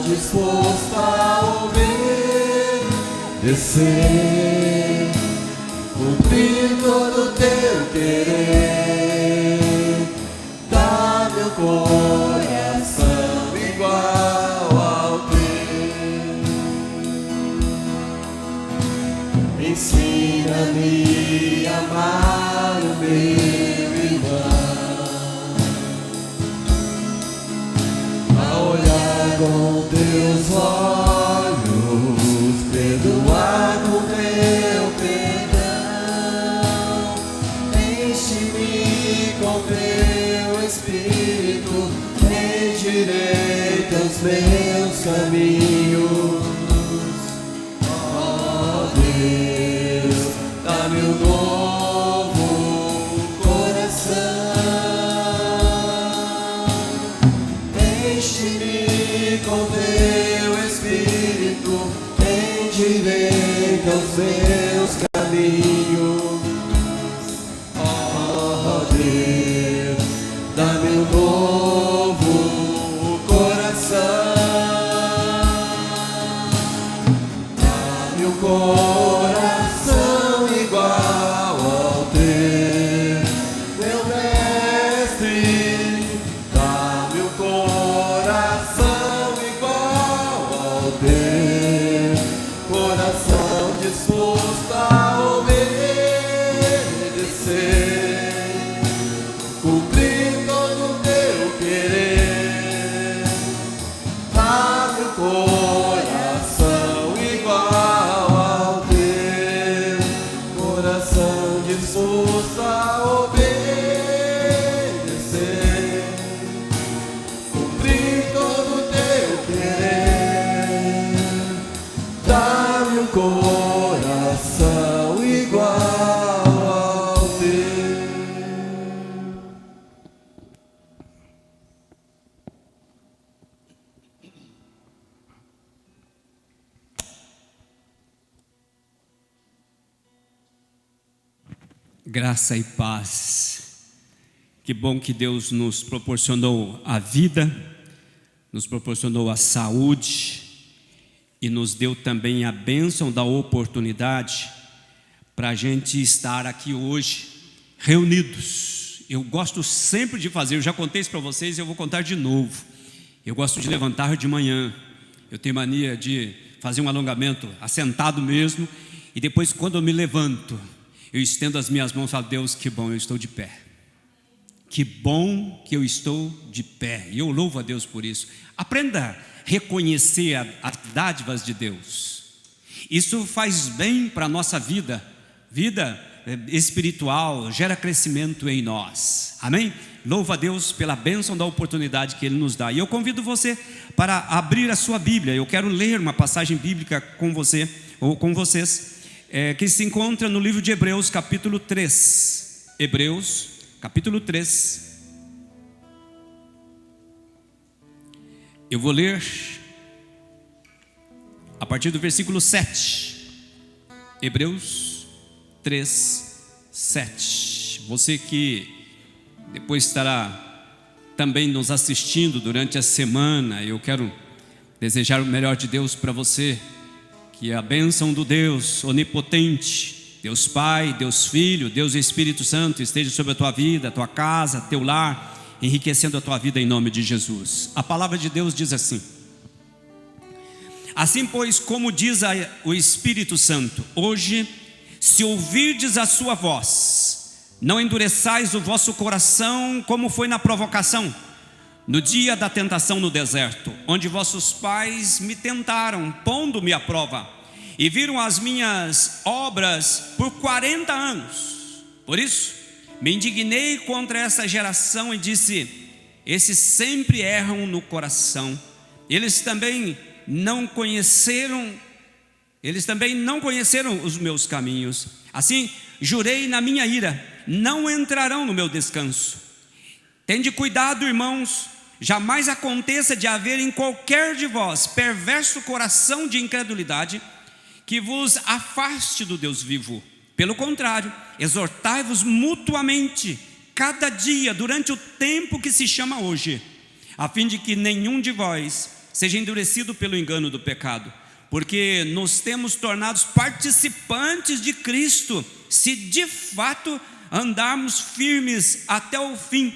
disposto a obedecer, cumprir todo o teu querer. Dá meu coração igual ao teu. Ensina-me a amar o meu irmão, a olhar com teus olhos, perdoar com teu perdão. Enche-me com teu Espírito, endireita os meus caminhos. Ó Deus, dá-me um novo coração. Enche-me com teu Espírito, endireita os meus caminhos. Ó Deus, dá-me um novo coração. Dá-me um coração igual ao teu, meu mestre. Dá-me um coração igual ao teu, coração disposto a obedecer, cumprir todo o teu querer. Dá-me um coração igual ao teu, coração disposto a obedecer, cumprir todo o teu querer. Dá-me um coração igual ao teu. Graça e paz. Que bom que Deus nos proporcionou a vida, nos proporcionou a saúde e nos deu também a bênção da oportunidade para a gente estar aqui hoje reunidos. Eu gosto sempre de fazer, eu já contei isso para vocês e eu vou contar de novo. Eu gosto de levantar de manhã, eu tenho mania de fazer um alongamento assentado mesmo, e depois quando eu me levanto, eu estendo as minhas mãos e falo: Deus, que bom, eu estou de pé. Que bom que eu estou de pé. E eu louvo a Deus por isso. Aprenda a reconhecer as dádivas de Deus. Isso faz bem para a nossa vida espiritual, gera crescimento em nós. Amém? Louvo a Deus pela bênção da oportunidade que Ele nos dá. E eu convido você para abrir a sua Bíblia. Eu quero ler uma passagem bíblica com você, ou com vocês, que se encontra no livro de Hebreus, capítulo 3. Hebreus, capítulo 3. Eu vou ler a partir do versículo 7. Hebreus 3, 7. Você que depois estará também nos assistindo durante a semana, eu quero desejar o melhor de Deus para você. Que a bênção do Deus onipotente, Deus Pai, Deus Filho, Deus Espírito Santo esteja sobre a tua vida, a tua casa, teu lar, enriquecendo a tua vida em nome de Jesus. A palavra de Deus diz assim: assim pois, como diz o Espírito Santo, hoje, se ouvirdes a sua voz, não endureçais o vosso coração como foi na provocação, no dia da tentação no deserto, onde vossos pais me tentaram, pondo-me à prova, e viram as minhas obras por 40 anos. Por isso, me indignei contra essa geração e disse: esses sempre erram no coração. Eles também não conheceram os meus caminhos. Assim, jurei na minha ira: não entrarão no meu descanso. Tende cuidado, irmãos, jamais aconteça de haver em qualquer de vós perverso coração de incredulidade, que vos afaste do Deus vivo. Pelo contrário, exortai-vos mutuamente, cada dia, durante o tempo que se chama hoje, a fim de que nenhum de vós seja endurecido pelo engano do pecado, porque nos temos tornados participantes de Cristo, se de fato andarmos firmes até o fim,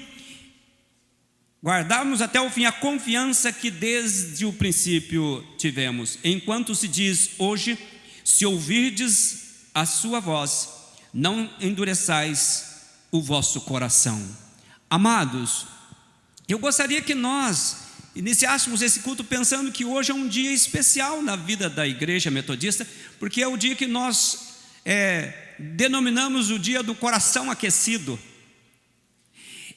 guardarmos até o fim a confiança que desde o princípio tivemos. Enquanto se diz hoje: se ouvirdes a sua voz, não endureçais o vosso coração. Amados, eu gostaria que nós iniciássemos esse culto pensando que hoje é um dia especial na vida da igreja metodista, porque é o dia que nós denominamos o dia do coração aquecido.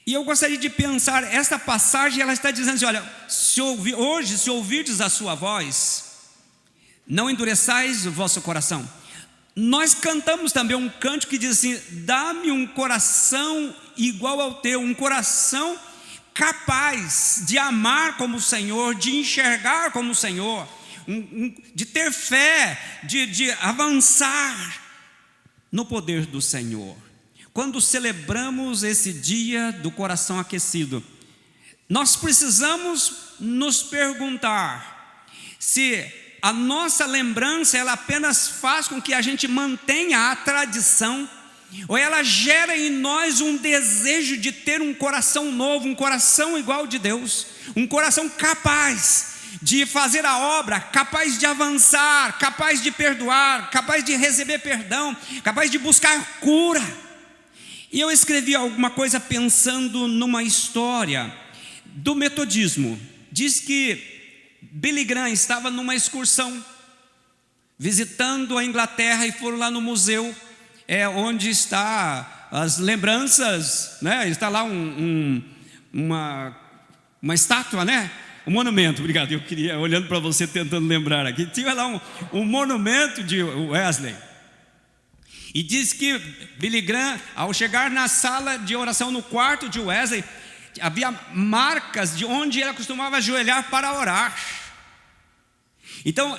E eu gostaria de pensar, esta passagem ela está dizendo assim: olha, se ouvirdes a sua voz, não endureçais o vosso coração. Nós cantamos também um cântico que diz assim: dá-me um coração igual ao teu, um coração capaz de amar como o Senhor, de enxergar como o Senhor, de ter fé, de avançar no poder do Senhor. Quando celebramos esse dia do coração aquecido, nós precisamos nos perguntar se a nossa lembrança ela apenas faz com que a gente mantenha a tradição, ou ela gera em nós um desejo de ter um coração novo, um coração igual de Deus, um coração capaz de fazer a obra, capaz de avançar, capaz de perdoar, capaz de receber perdão, capaz de buscar cura. E eu escrevi alguma coisa pensando numa história do metodismo. Diz que Billy Graham estava numa excursão, visitando a Inglaterra, e foram lá no museu, onde está as lembranças, né? Está lá uma estátua, né? Um monumento, obrigado, eu queria, olhando para você, tentando lembrar aqui, tinha lá um monumento de Wesley. E diz que Billy Graham, ao chegar na sala de oração, no quarto de Wesley, havia marcas de onde ele costumava ajoelhar para orar. Então,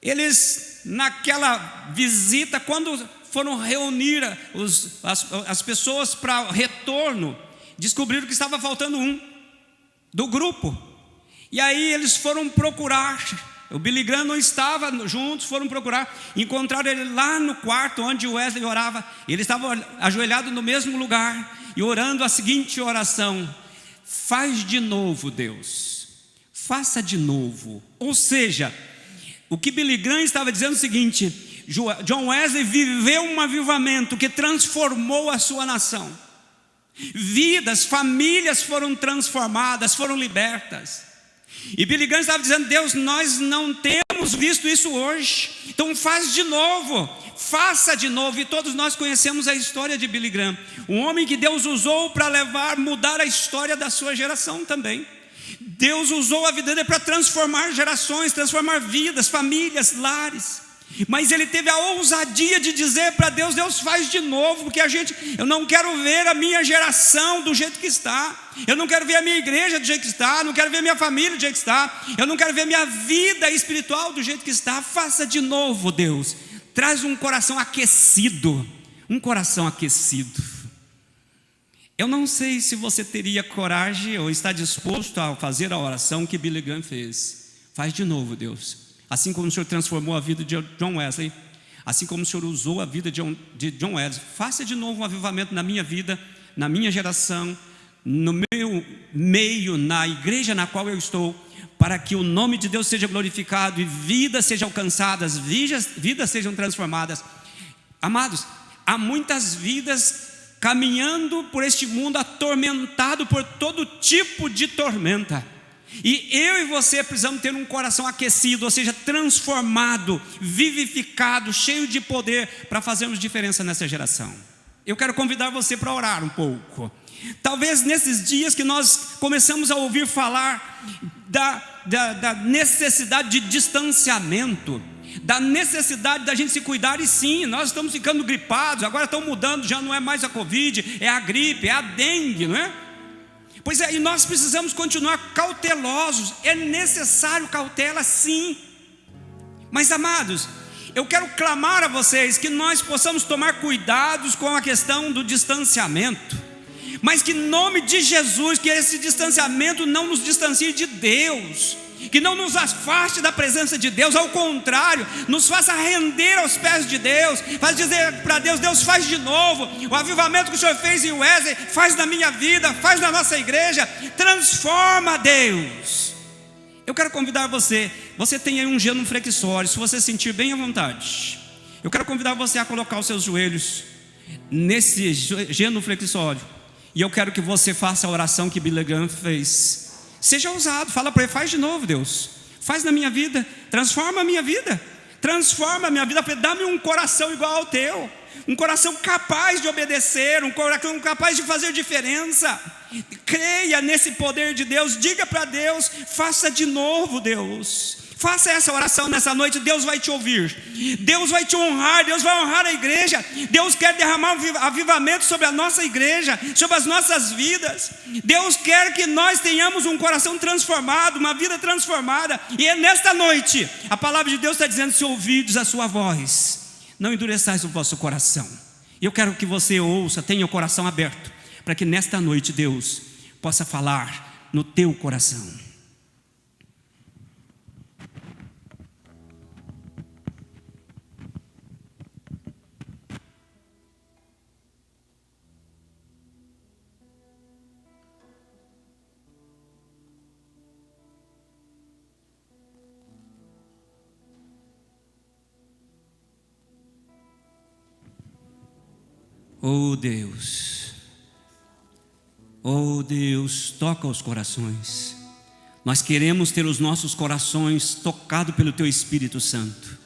eles naquela visita, quando foram reunir as pessoas para o retorno, descobriram que estava faltando um do grupo. E aí eles foram procurar, o Billy Graham não estava juntos, foram procurar, encontraram ele lá no quarto onde o Wesley orava. Ele estava ajoelhado no mesmo lugar e orando a seguinte oração: faz de novo, Deus, faça de novo. Ou seja, o que Billy Graham estava dizendo é o seguinte: John Wesley viveu um avivamento que transformou a sua nação. Vidas, famílias foram transformadas, foram libertas. E Billy Graham estava dizendo: Deus, nós não temos visto isso hoje, então faz de novo, faça de novo. E todos nós conhecemos a história de Billy Graham, um homem que Deus usou para mudar a história da sua geração também. Deus usou a vida dele para transformar gerações, transformar vidas, famílias, lares. Mas ele teve a ousadia de dizer para Deus: Deus, faz de novo, porque eu não quero ver a minha geração do jeito que está, eu não quero ver a minha igreja do jeito que está, não quero ver a minha família do jeito que está, eu não quero ver a minha vida espiritual do jeito que está. Faça de novo, Deus, traz um coração aquecido, um coração aquecido. Eu não sei se você teria coragem ou está disposto a fazer a oração que Billy Graham fez. Faz de novo, Deus. Assim como o Senhor transformou a vida de John Wesley, assim como o Senhor usou a vida de John Wesley, faça de novo um avivamento na minha vida, na minha geração, no meu meio, na igreja na qual eu estou, para que o nome de Deus seja glorificado e vidas sejam alcançadas, vidas sejam transformadas. Amados, há muitas vidas caminhando por este mundo atormentado por todo tipo de tormenta. E eu e você precisamos ter um coração aquecido, ou seja, transformado, vivificado, cheio de poder, para fazermos diferença nessa geração. Eu quero convidar você para orar um pouco. Talvez nesses dias que nós começamos a ouvir falar da necessidade de distanciamento, da necessidade da gente se cuidar, e sim, nós estamos ficando gripados, agora estão mudando, já não é mais a Covid, é a gripe, é a dengue, não é? Pois é, e nós precisamos continuar cautelosos. É necessário cautela, sim. Mas, amados, eu quero clamar a vocês que nós possamos tomar cuidados com a questão do distanciamento, mas que em nome de Jesus, que esse distanciamento não nos distancie de Deus, que não nos afaste da presença de Deus, ao contrário, nos faça render aos pés de Deus, faz dizer para Deus: Deus, faz de novo, o avivamento que o Senhor fez em Wesley, faz na minha vida, faz na nossa igreja, transforma, Deus. Eu quero convidar você tem aí um genuflexório, se você sentir bem à vontade, eu quero convidar você a colocar os seus joelhos nesse genuflexório, e eu quero que você faça a oração que Billy Graham fez. Seja ousado, fala para ele: faz de novo, Deus, faz na minha vida, transforma a minha vida, dá-me um coração igual ao teu, um coração capaz de obedecer, um coração capaz de fazer diferença. Creia nesse poder de Deus, diga para Deus: faça de novo, Deus. Faça essa oração nessa noite, Deus vai te ouvir, Deus vai te honrar, Deus vai honrar a igreja. Deus quer derramar um avivamento sobre a nossa igreja, sobre as nossas vidas. Deus quer que nós tenhamos um coração transformado, uma vida transformada. E é nesta noite, a palavra de Deus está dizendo: se ouvides a sua voz, não endureçais o vosso coração. E eu quero que você ouça, tenha o coração aberto, para que nesta noite Deus possa falar no teu coração. Oh Deus, toca os corações. Nós queremos ter os nossos corações tocados pelo Teu Espírito Santo.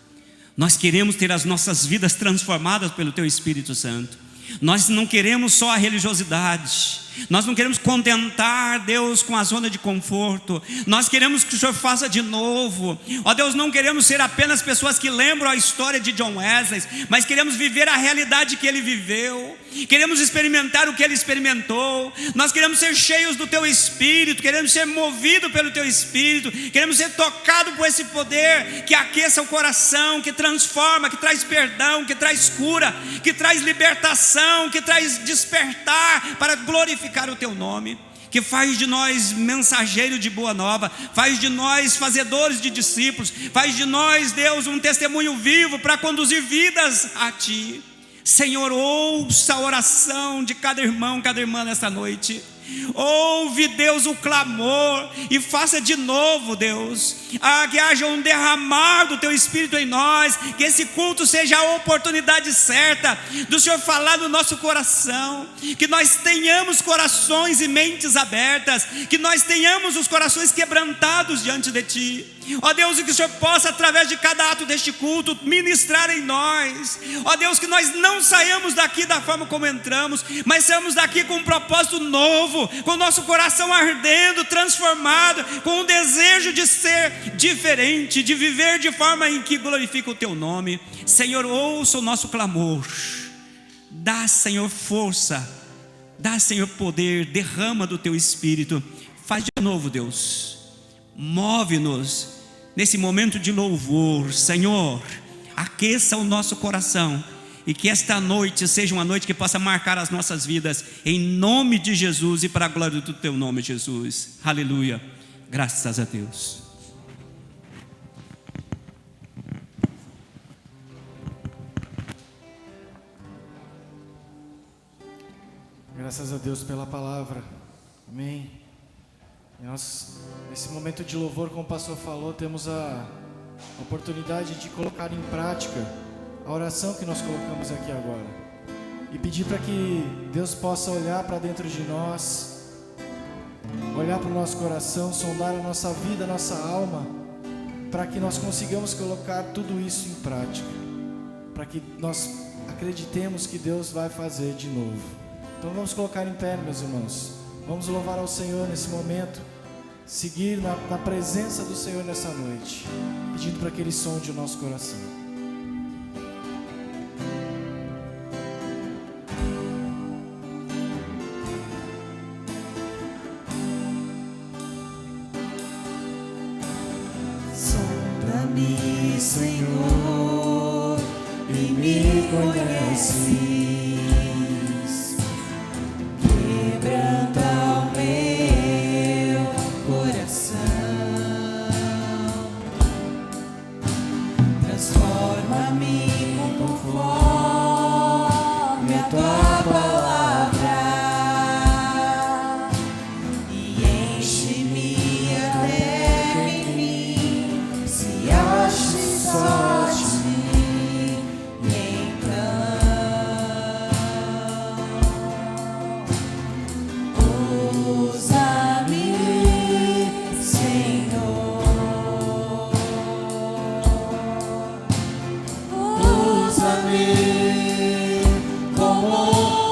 Nós queremos ter as nossas vidas transformadas pelo Teu Espírito Santo. Nós não queremos só a religiosidade, nós não queremos contentar Deus com a zona de conforto. Nós queremos que o Senhor faça de novo. Ó Deus, não queremos ser apenas pessoas que lembram a história de John Wesley, mas queremos viver a realidade que ele viveu, queremos experimentar o que ele experimentou. Nós queremos ser cheios do Teu Espírito, queremos ser movidos pelo Teu Espírito, queremos ser tocados por esse poder que aqueça o coração, que transforma, que traz perdão, que traz cura, que traz libertação, que traz despertar para glorificar o Teu nome, que faz de nós mensageiros de boa nova, faz de nós fazedores de discípulos, faz de nós, Deus, um testemunho vivo para conduzir vidas a Ti. Senhor, ouça a oração de cada irmão, cada irmã nessa noite. Ouve, Deus, o clamor e faça de novo, Deus, que haja um derramar do Teu Espírito em nós, que esse culto seja a oportunidade certa do Senhor falar no nosso coração, que nós tenhamos corações e mentes abertas, que nós tenhamos os corações quebrantados diante de Ti. Ó Deus, e que o Senhor possa, através de cada ato deste culto, ministrar em nós. Ó Deus, que nós não saiamos daqui da forma como entramos, mas saímos daqui com um propósito novo, com o nosso coração ardendo, transformado, com o desejo de ser diferente, de viver de forma em que glorifica o Teu nome. Senhor, ouça o nosso clamor. Dá, Senhor, força, dá, Senhor, poder, derrama do Teu Espírito. Faz de novo, Deus. Move-nos nesse momento de louvor, Senhor. Aqueça o nosso coração, e que esta noite seja uma noite que possa marcar as nossas vidas, em nome de Jesus e para a glória do Teu nome, Jesus. Aleluia, graças a Deus. Graças a Deus pela palavra, amém. E nós, nesse momento de louvor, como o pastor falou, temos a oportunidade de colocar em prática a oração que nós colocamos aqui agora, e pedir para que Deus possa olhar para dentro de nós, olhar para o nosso coração, sondar a nossa vida, a nossa alma, para que nós consigamos colocar tudo isso em prática, para que nós acreditemos que Deus vai fazer de novo. Então vamos colocar em pé, meus irmãos, vamos louvar ao Senhor nesse momento, seguir na presença do Senhor nessa noite, pedindo para que Ele sonde o nosso coração. Sonda-me, Senhor, e me conheces. Quebranta o meu coração. Transforma-me conforme a tua palavra e enche-me até que em mim se ache só de ti. E então usa-me, Senhor. Usa-me como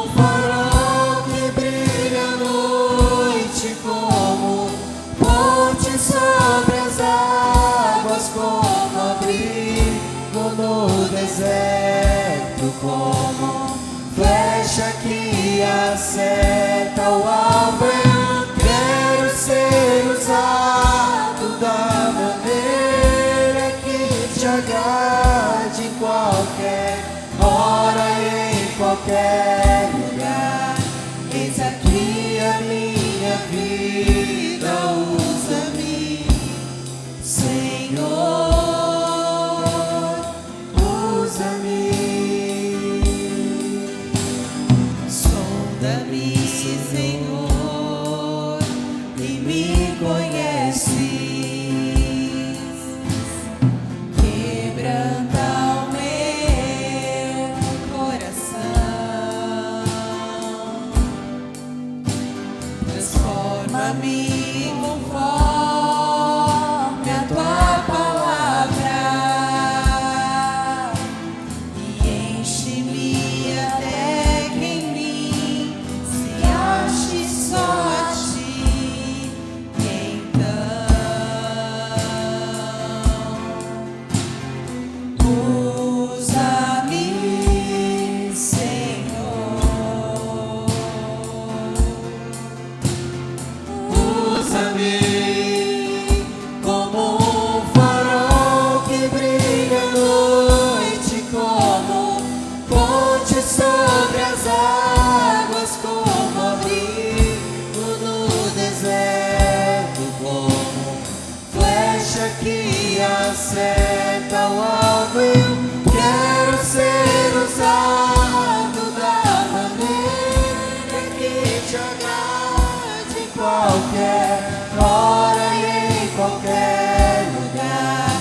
um farol que brilha à noite, como ponte sobre as águas, como abrigo no deserto, como flecha que acerta o alvo. Eu quero ser usado da maneira que te agrade em qualquer hora e em qualquer lugar. Eis aqui a minha vida, usa-me, Senhor, usa-me. Sonda-me, Senhor, e me conheces. Quebranta o meu coração. Transforma-me conforme a tua palavra e enche-me até que em mim se ache só a ti. E então usa-me, Senhor. Usa-me como um farol que brilha à noite, como ponte sobre as águas, como abrigo no deserto, como flecha que acerta o alvo. Eu quero ser usado da maneira que te agrade em qualquer hora e em qualquer lugar.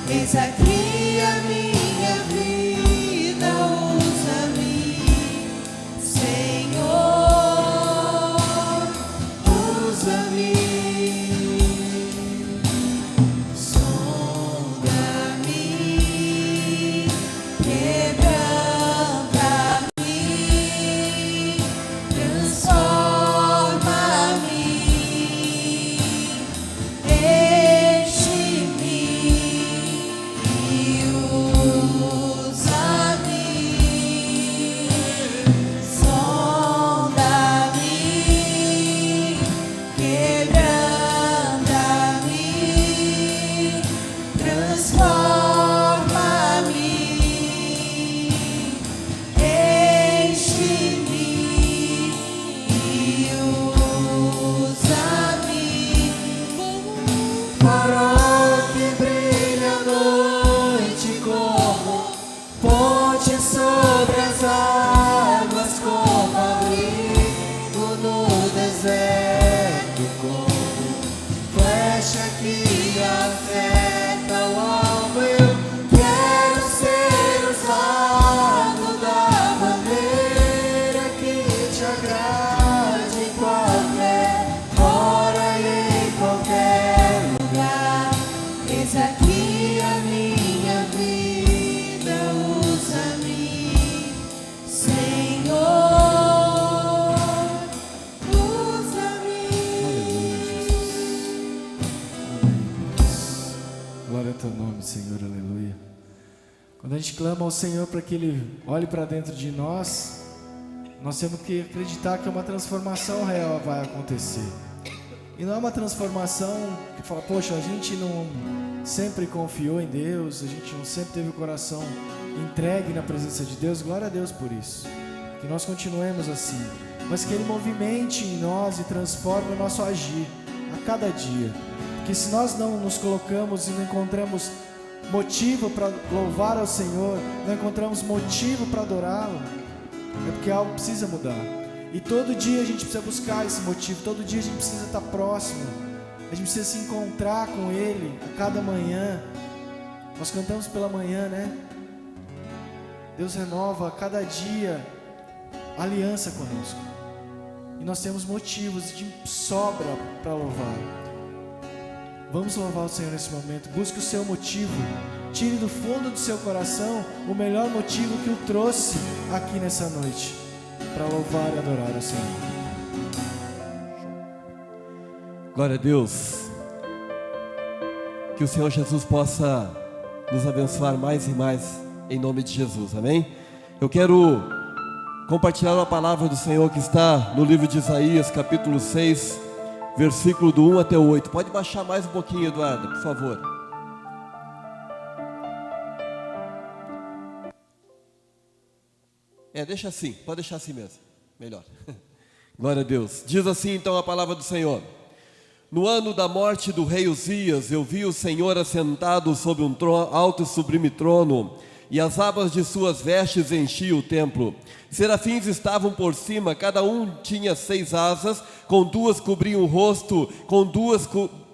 Eis aqui a minha vida, usa-me, Senhor, usa-me. Sonda-me, quebranta-me, transforma-me, enche-me e usa-me. Sonda-me, quebranta-me, transforma-me, enche-me e usa-me. Farol que brilha à noite, como ponte sobre as águas, como abrigo no deserto, como flecha que acerta o alvo. Eu quero ser usado da maneira que te agrade em qualquer hora e em qualquer lugar. Eis aqui a minha vida, usa-me, Senhor, usa-me. Glória ao teu nome, Senhor, aleluia. Quando a gente clama ao Senhor para que Ele olhe para dentro de nós, nós temos que acreditar que uma transformação real vai acontecer. E não é uma transformação que fala, poxa, a gente não sempre confiou em Deus, a gente não sempre teve o coração entregue na presença de Deus. Glória a Deus por isso. Que nós continuemos assim, mas que Ele movimente em nós e transforme o nosso agir a cada dia. Porque se nós não nos colocamos e não encontramos motivo para louvar ao Senhor, não encontramos motivo para adorá-lo, é porque algo precisa mudar. E todo dia a gente precisa buscar esse motivo, todo dia a gente precisa estar próximo, a gente precisa se encontrar com Ele a cada manhã. Nós cantamos pela manhã, né? Deus renova a cada dia a aliança conosco. E nós temos motivos de sobra para louvar. Vamos louvar o Senhor nesse momento. Busque o seu motivo. Tire do fundo do seu coração o melhor motivo que o trouxe aqui nessa noite, para louvar e adorar o Senhor. Glória a Deus. Que o Senhor Jesus possa nos abençoar mais e mais, em nome de Jesus, amém? Eu quero compartilhar uma palavra do Senhor que está no livro de Isaías, capítulo 6, versículo do 1 até o 8. Pode baixar mais um pouquinho, Eduardo, por favor. Deixa assim, pode deixar assim mesmo, melhor. Glória a Deus. Diz assim então a palavra do Senhor: no ano da morte do rei Uzias, eu vi o Senhor assentado sobre um alto e sublime trono, e as abas de suas vestes enchiam o templo. Serafins estavam por cima, cada um tinha 6 asas, com 2 cobriam o rosto, com 2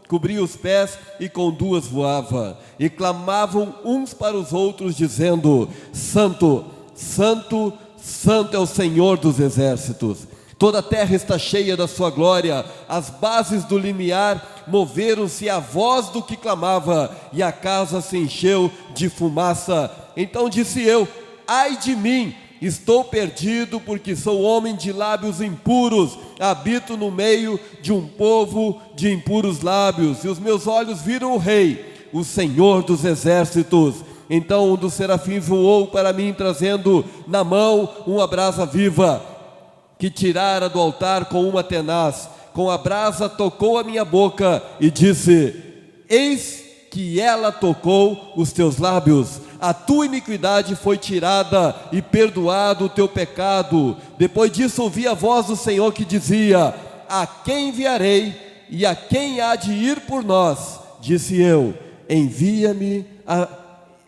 cobriam os pés, e com 2 voava. E clamavam uns para os outros, dizendo: Santo, Santo, Santo é o Senhor dos exércitos. Toda a terra está cheia da sua glória. As bases do limiar moveram-se à voz do que clamava, e a casa se encheu de fumaça. Então disse eu: ai de mim, estou perdido, porque sou homem de lábios impuros, habito no meio de um povo de impuros lábios, e os meus olhos viram o Rei, o Senhor dos exércitos. Então um dos serafins voou para mim, trazendo na mão uma brasa viva, que tirara do altar com uma tenaz. Com a brasa tocou a minha boca e disse: eis que ela tocou os teus lábios. A tua iniquidade foi tirada e perdoado o teu pecado. Depois disso ouvi a voz do Senhor que dizia: a quem enviarei e a quem há de ir por nós? Disse eu: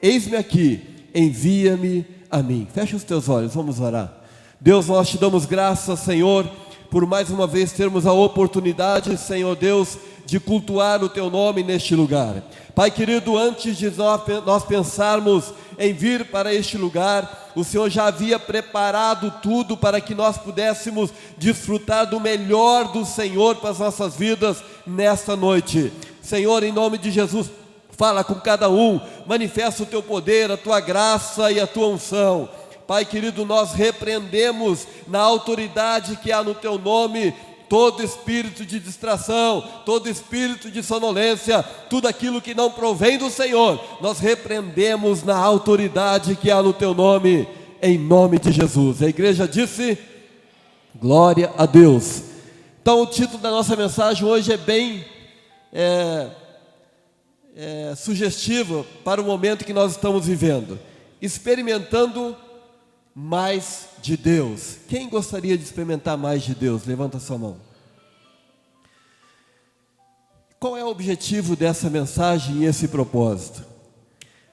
eis-me aqui, envia-me a mim. Fecha os teus olhos, vamos orar. Deus, nós te damos graças, Senhor, por mais uma vez termos a oportunidade, Senhor Deus, de cultuar o teu nome neste lugar. Pai querido, antes de nós pensarmos em vir para este lugar, o Senhor já havia preparado tudo para que nós pudéssemos desfrutar do melhor do Senhor para as nossas vidas nesta noite. Senhor, em nome de Jesus, fala com cada um, manifesta o teu poder, a tua graça e a tua unção. Pai querido, nós repreendemos na autoridade que há no teu nome todo espírito de distração, todo espírito de sonolência, tudo aquilo que não provém do Senhor, nós repreendemos na autoridade que há no teu nome, em nome de Jesus. A igreja disse: glória a Deus. Então o título da nossa mensagem hoje é bem sugestivo para o momento que nós estamos vivendo: experimentando mais de Deus. Quem gostaria de experimentar mais de Deus? Levanta a sua mão. Qual é o objetivo dessa mensagem e esse propósito?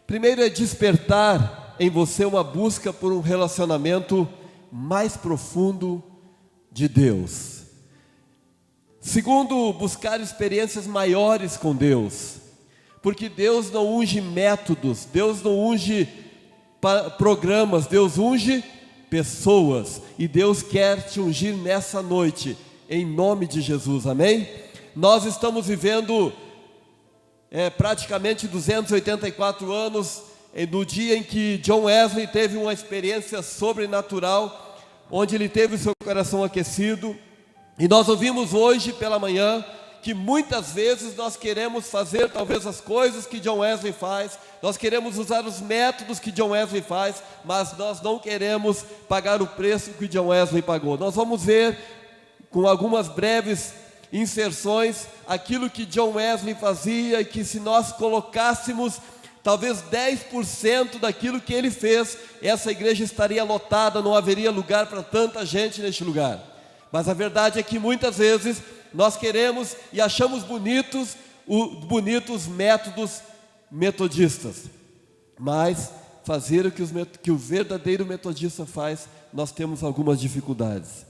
Primeiro é despertar em você uma busca por um relacionamento mais profundo de Deus. Segundo, buscar experiências maiores com Deus, porque Deus não unge métodos, Deus não unge programas, Deus unge pessoas, e Deus quer te ungir nessa noite, em nome de Jesus, amém? Nós estamos vivendo praticamente 284 anos no dia em que John Wesley teve uma experiência sobrenatural, onde ele teve o seu coração aquecido. E nós ouvimos hoje pela manhã que muitas vezes nós queremos fazer talvez as coisas que John Wesley faz, nós queremos usar os métodos que John Wesley faz, mas nós não queremos pagar o preço que John Wesley pagou. Nós vamos ver com algumas breves inserções aquilo que John Wesley fazia, e que se nós colocássemos talvez 10% daquilo que ele fez, essa igreja estaria lotada, não haveria lugar para tanta gente neste lugar. Mas a verdade é que muitas vezes nós queremos e achamos bonitos os métodos metodistas. mas fazer o que o verdadeiro metodista faz, nós temos algumas dificuldades.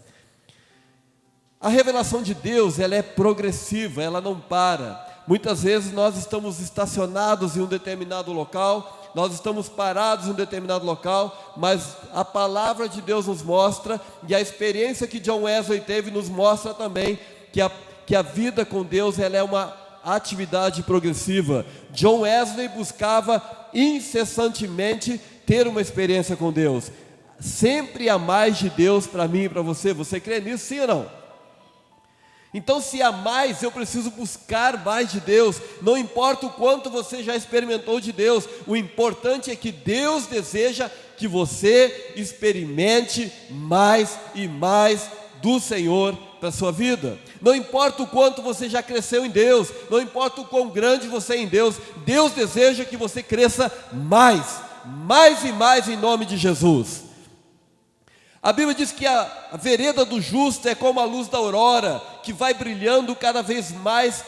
A revelação de Deus, ela é progressiva, ela não para. Muitas vezes nós estamos estacionados em um determinado local, nós estamos parados em um determinado local, mas a palavra de Deus nos mostra, e a experiência que John Wesley teve nos mostra também, que a vida com Deus, ela é uma atividade progressiva. John Wesley buscava incessantemente ter uma experiência com Deus. Sempre há mais de Deus para mim e para você. Você crê nisso, sim ou não? Então, se há mais, eu preciso buscar mais de Deus. Não importa o quanto você já experimentou de Deus, o importante é que Deus deseja que você experimente mais e mais do Senhor para a sua vida. Não importa o quanto você já cresceu em Deus, não importa o quão grande você é em Deus, Deus deseja que você cresça mais e mais em nome de Jesus. A Bíblia diz que a vereda do justo é como a luz da aurora, que vai brilhando cada vez mais,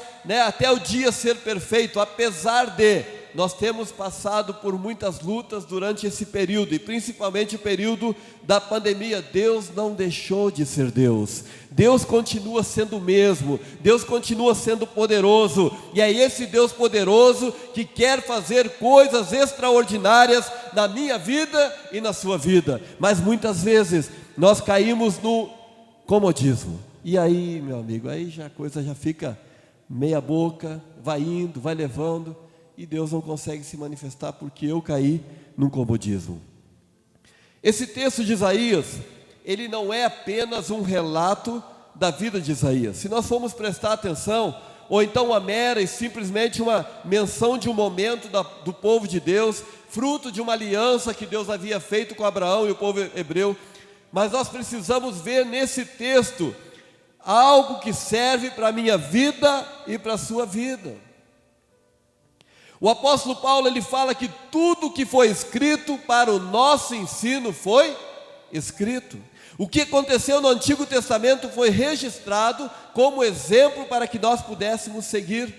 até o dia ser perfeito. Apesar de nós temos passado por muitas lutas durante esse período, e principalmente o período da pandemia, Deus não deixou de ser Deus. Deus continua sendo o mesmo, Deus continua sendo poderoso, e é esse Deus poderoso que quer fazer coisas extraordinárias na minha vida e na sua vida. Mas muitas vezes nós caímos no comodismo, e aí, meu amigo, aí a coisa já fica meia boca, vai indo, vai levando, e Deus não consegue se manifestar porque eu caí num comodismo. Esse texto de Isaías, ele não é apenas um relato da vida de Isaías. Se nós formos prestar atenção, ou então uma mera e simplesmente uma menção de um momento do povo de Deus, fruto de uma aliança que Deus havia feito com Abraão e o povo hebreu, mas nós precisamos ver nesse texto algo que serve para a minha vida e para a sua vida. O apóstolo Paulo, ele fala que tudo que foi escrito para o nosso ensino foi escrito. O que aconteceu no Antigo Testamento foi registrado como exemplo para que nós pudéssemos seguir.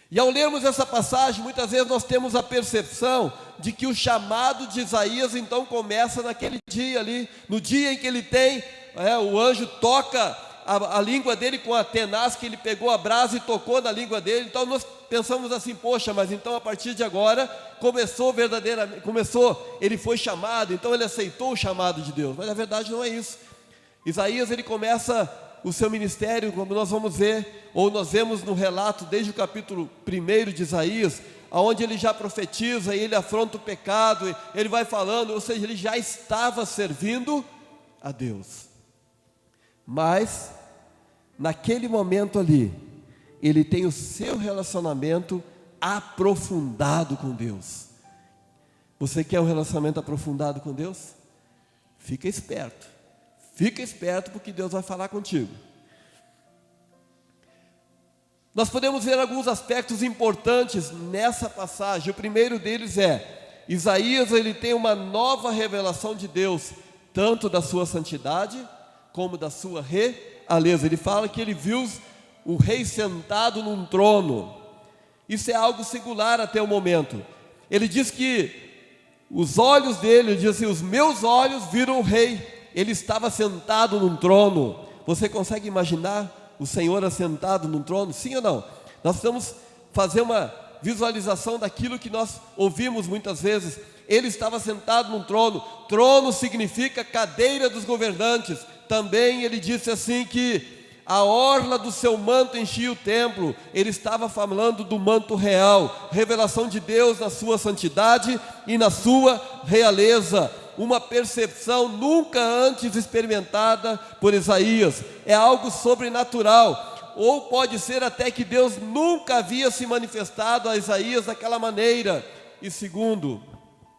E ao lermos essa passagem, muitas vezes nós temos a percepção de que o chamado de Isaías então começa naquele dia ali, no dia em que ele tem, o anjo toca a língua dele com a tenaz, que ele pegou a brasa e tocou na língua dele. Então nós pensamos assim, poxa, mas então a partir de agora ele foi chamado, então ele aceitou o chamado de Deus. Mas na verdade não é isso. Isaías, ele começa o seu ministério, como nós vamos ver, ou nós vemos no relato desde o capítulo 1 de Isaías, onde ele já profetiza e ele afronta o pecado, ele vai falando, ou seja, ele já estava servindo a Deus. Mas naquele momento ali, ele tem o seu relacionamento aprofundado com Deus. Você quer um relacionamento aprofundado com Deus? Fica esperto porque Deus vai falar contigo. Nós podemos ver alguns aspectos importantes nessa passagem. O primeiro deles é, Isaías, ele tem uma nova revelação de Deus, tanto da sua santidade, como da sua realeza. Ele fala que ele viu o rei sentado num trono. Isso é algo singular até o momento. Ele diz que os olhos dele, ele diz assim, os meus olhos viram o rei. Ele estava sentado num trono. Você consegue imaginar o Senhor assentado num trono? Sim ou não? Nós precisamos fazer uma visualização daquilo que nós ouvimos muitas vezes. Ele estava sentado num trono. Trono significa cadeira dos governantes. Também ele disse assim que a orla do seu manto enchia o templo. Ele estava falando do manto real, revelação de Deus na sua santidade e na sua realeza. Uma percepção nunca antes experimentada por Isaías. É algo sobrenatural, ou pode ser até que Deus nunca havia se manifestado a Isaías daquela maneira. E segundo,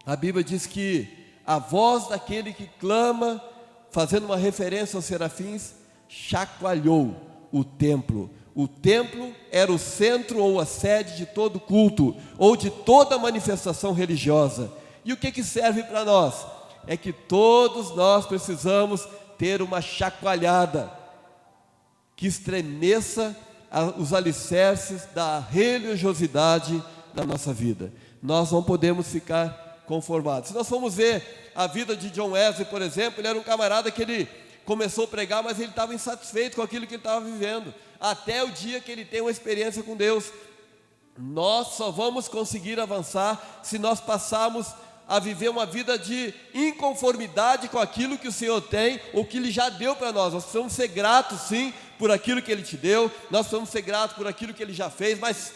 a Bíblia diz que a voz daquele que clama, fazendo uma referência aos serafins, chacoalhou o templo. O templo era o centro ou a sede de todo culto, ou de toda manifestação religiosa. E o que serve para nós? É que todos nós precisamos ter uma chacoalhada que estremeça os alicerces da religiosidade na nossa vida. Nós não podemos ficar conformados. Se nós formos ver a vida de John Wesley, por exemplo, ele era um camarada que ele começou a pregar, mas ele estava insatisfeito com aquilo que ele estava vivendo, até o dia que ele tem uma experiência com Deus. Nós só vamos conseguir avançar se nós passarmos a viver uma vida de inconformidade com aquilo que o Senhor tem, ou que Ele já deu para nós. Nós precisamos ser gratos, sim, por aquilo que Ele te deu, nós precisamos ser gratos por aquilo que Ele já fez, mas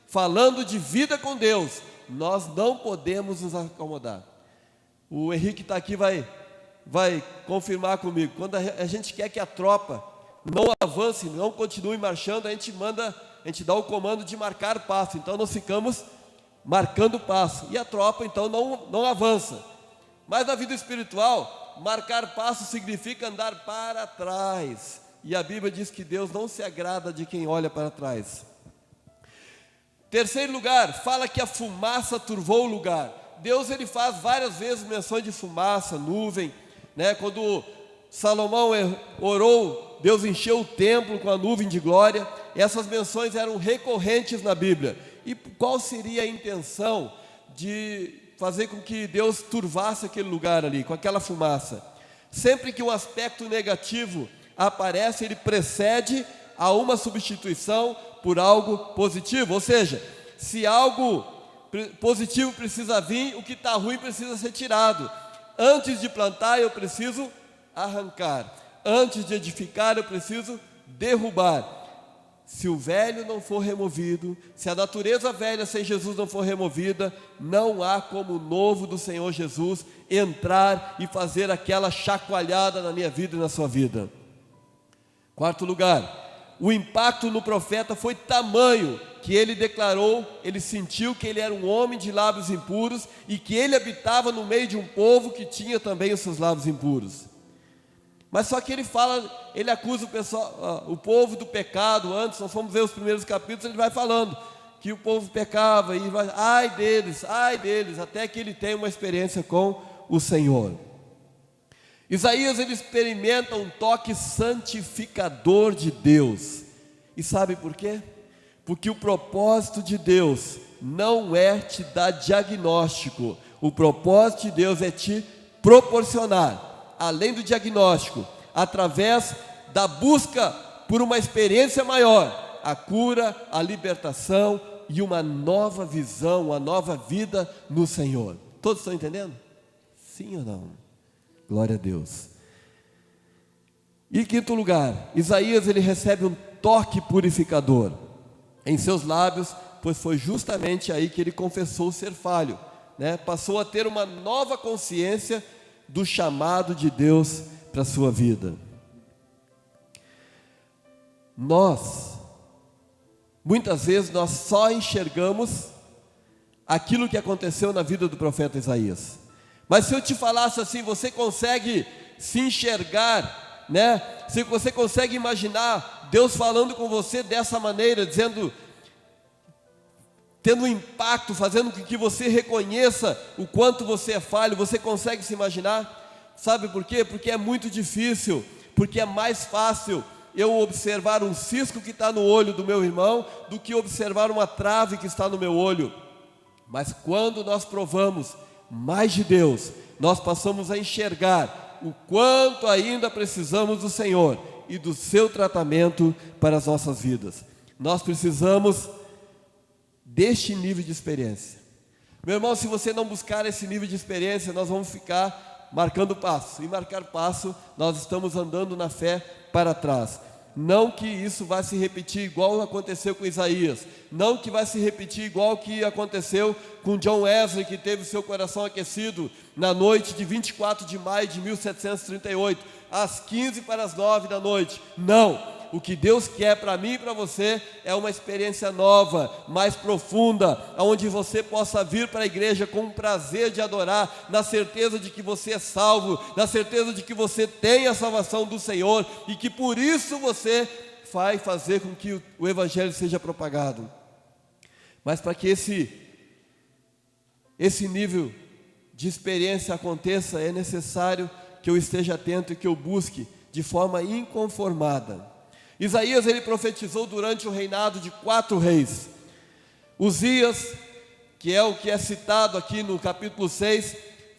falando de vida com Deus, nós não podemos nos acomodar. O Henrique está aqui, vai confirmar comigo. Quando a gente quer que a tropa não avance, não continue marchando, a gente dá o comando de marcar passo. Então nós ficamos marcando passo, e a tropa então não avança. Mas na vida espiritual, marcar passo significa andar para trás, e a Bíblia diz que Deus não se agrada de quem olha para trás. Terceiro lugar, fala que a fumaça turvou o lugar. Deus, ele faz várias vezes menções de fumaça, nuvem, né? Quando Salomão orou, Deus encheu o templo com a nuvem de glória. Essas menções eram recorrentes na Bíblia. E qual seria a intenção de fazer com que Deus turvasse aquele lugar ali, com aquela fumaça? Sempre que um aspecto negativo aparece, ele precede a uma substituição por algo positivo. Ou seja, se algo positivo precisa vir, o que está ruim precisa ser tirado. Antes de plantar, eu preciso arrancar. Antes de edificar, eu preciso derrubar. Se o velho não for removido, se a natureza velha sem Jesus não for removida, não há como o novo do Senhor Jesus entrar e fazer aquela chacoalhada na minha vida e na sua vida. Quarto lugar, o impacto no profeta foi tamanho que ele declarou, ele sentiu que ele era um homem de lábios impuros e que ele habitava no meio de um povo que tinha também os seus lábios impuros. Mas só que ele acusa o povo do pecado. Antes, nós fomos ver os primeiros capítulos, ele vai falando que o povo pecava, e vai, ai deles, até que ele tem uma experiência com o Senhor. Isaías, ele experimenta um toque santificador de Deus. E sabe por quê? Porque o propósito de Deus não é te dar diagnóstico. O propósito de Deus é te proporcionar, além do diagnóstico, através da busca por uma experiência maior, a cura, a libertação e uma nova visão, uma nova vida no Senhor. Todos estão entendendo? Sim ou não? Glória a Deus. E em quinto lugar, Isaías, ele recebe um toque purificador em seus lábios, pois foi justamente aí que ele confessou ser falho, né? Passou a ter uma nova consciência do chamado de Deus para a sua vida. Muitas vezes nós só enxergamos aquilo que aconteceu na vida do profeta Isaías. Mas se eu te falasse assim, você consegue se enxergar, né? Se você consegue imaginar Deus falando com você dessa maneira, tendo um impacto, fazendo com que você reconheça o quanto você é falho, você consegue se imaginar? Sabe por quê? Porque é muito difícil, porque é mais fácil eu observar um cisco que está no olho do meu irmão, do que observar uma trave que está no meu olho. Mas quando nós provamos mais de Deus, nós passamos a enxergar o quanto ainda precisamos do Senhor e do seu tratamento para as nossas vidas. Nós precisamos deste nível de experiência. Meu irmão, se você não buscar esse nível de experiência, nós vamos ficar marcando passo. E marcar passo, nós estamos andando na fé para trás. Não que isso vai se repetir igual aconteceu com Isaías. Não que vai se repetir igual que aconteceu com John Wesley, que teve o seu coração aquecido na noite de 24 de maio de 1738, às 9:15 da noite. Não. O que Deus quer para mim e para você é uma experiência nova, mais profunda, onde você possa vir para a igreja com o prazer de adorar, na certeza de que você é salvo, na certeza de que você tem a salvação do Senhor e que por isso você vai fazer com que o Evangelho seja propagado. Mas para que esse nível de experiência aconteça, é necessário que eu esteja atento e que eu busque de forma inconformada. Isaías, ele profetizou durante o reinado de 4 reis. Uzias, que é o que é citado aqui no capítulo 6,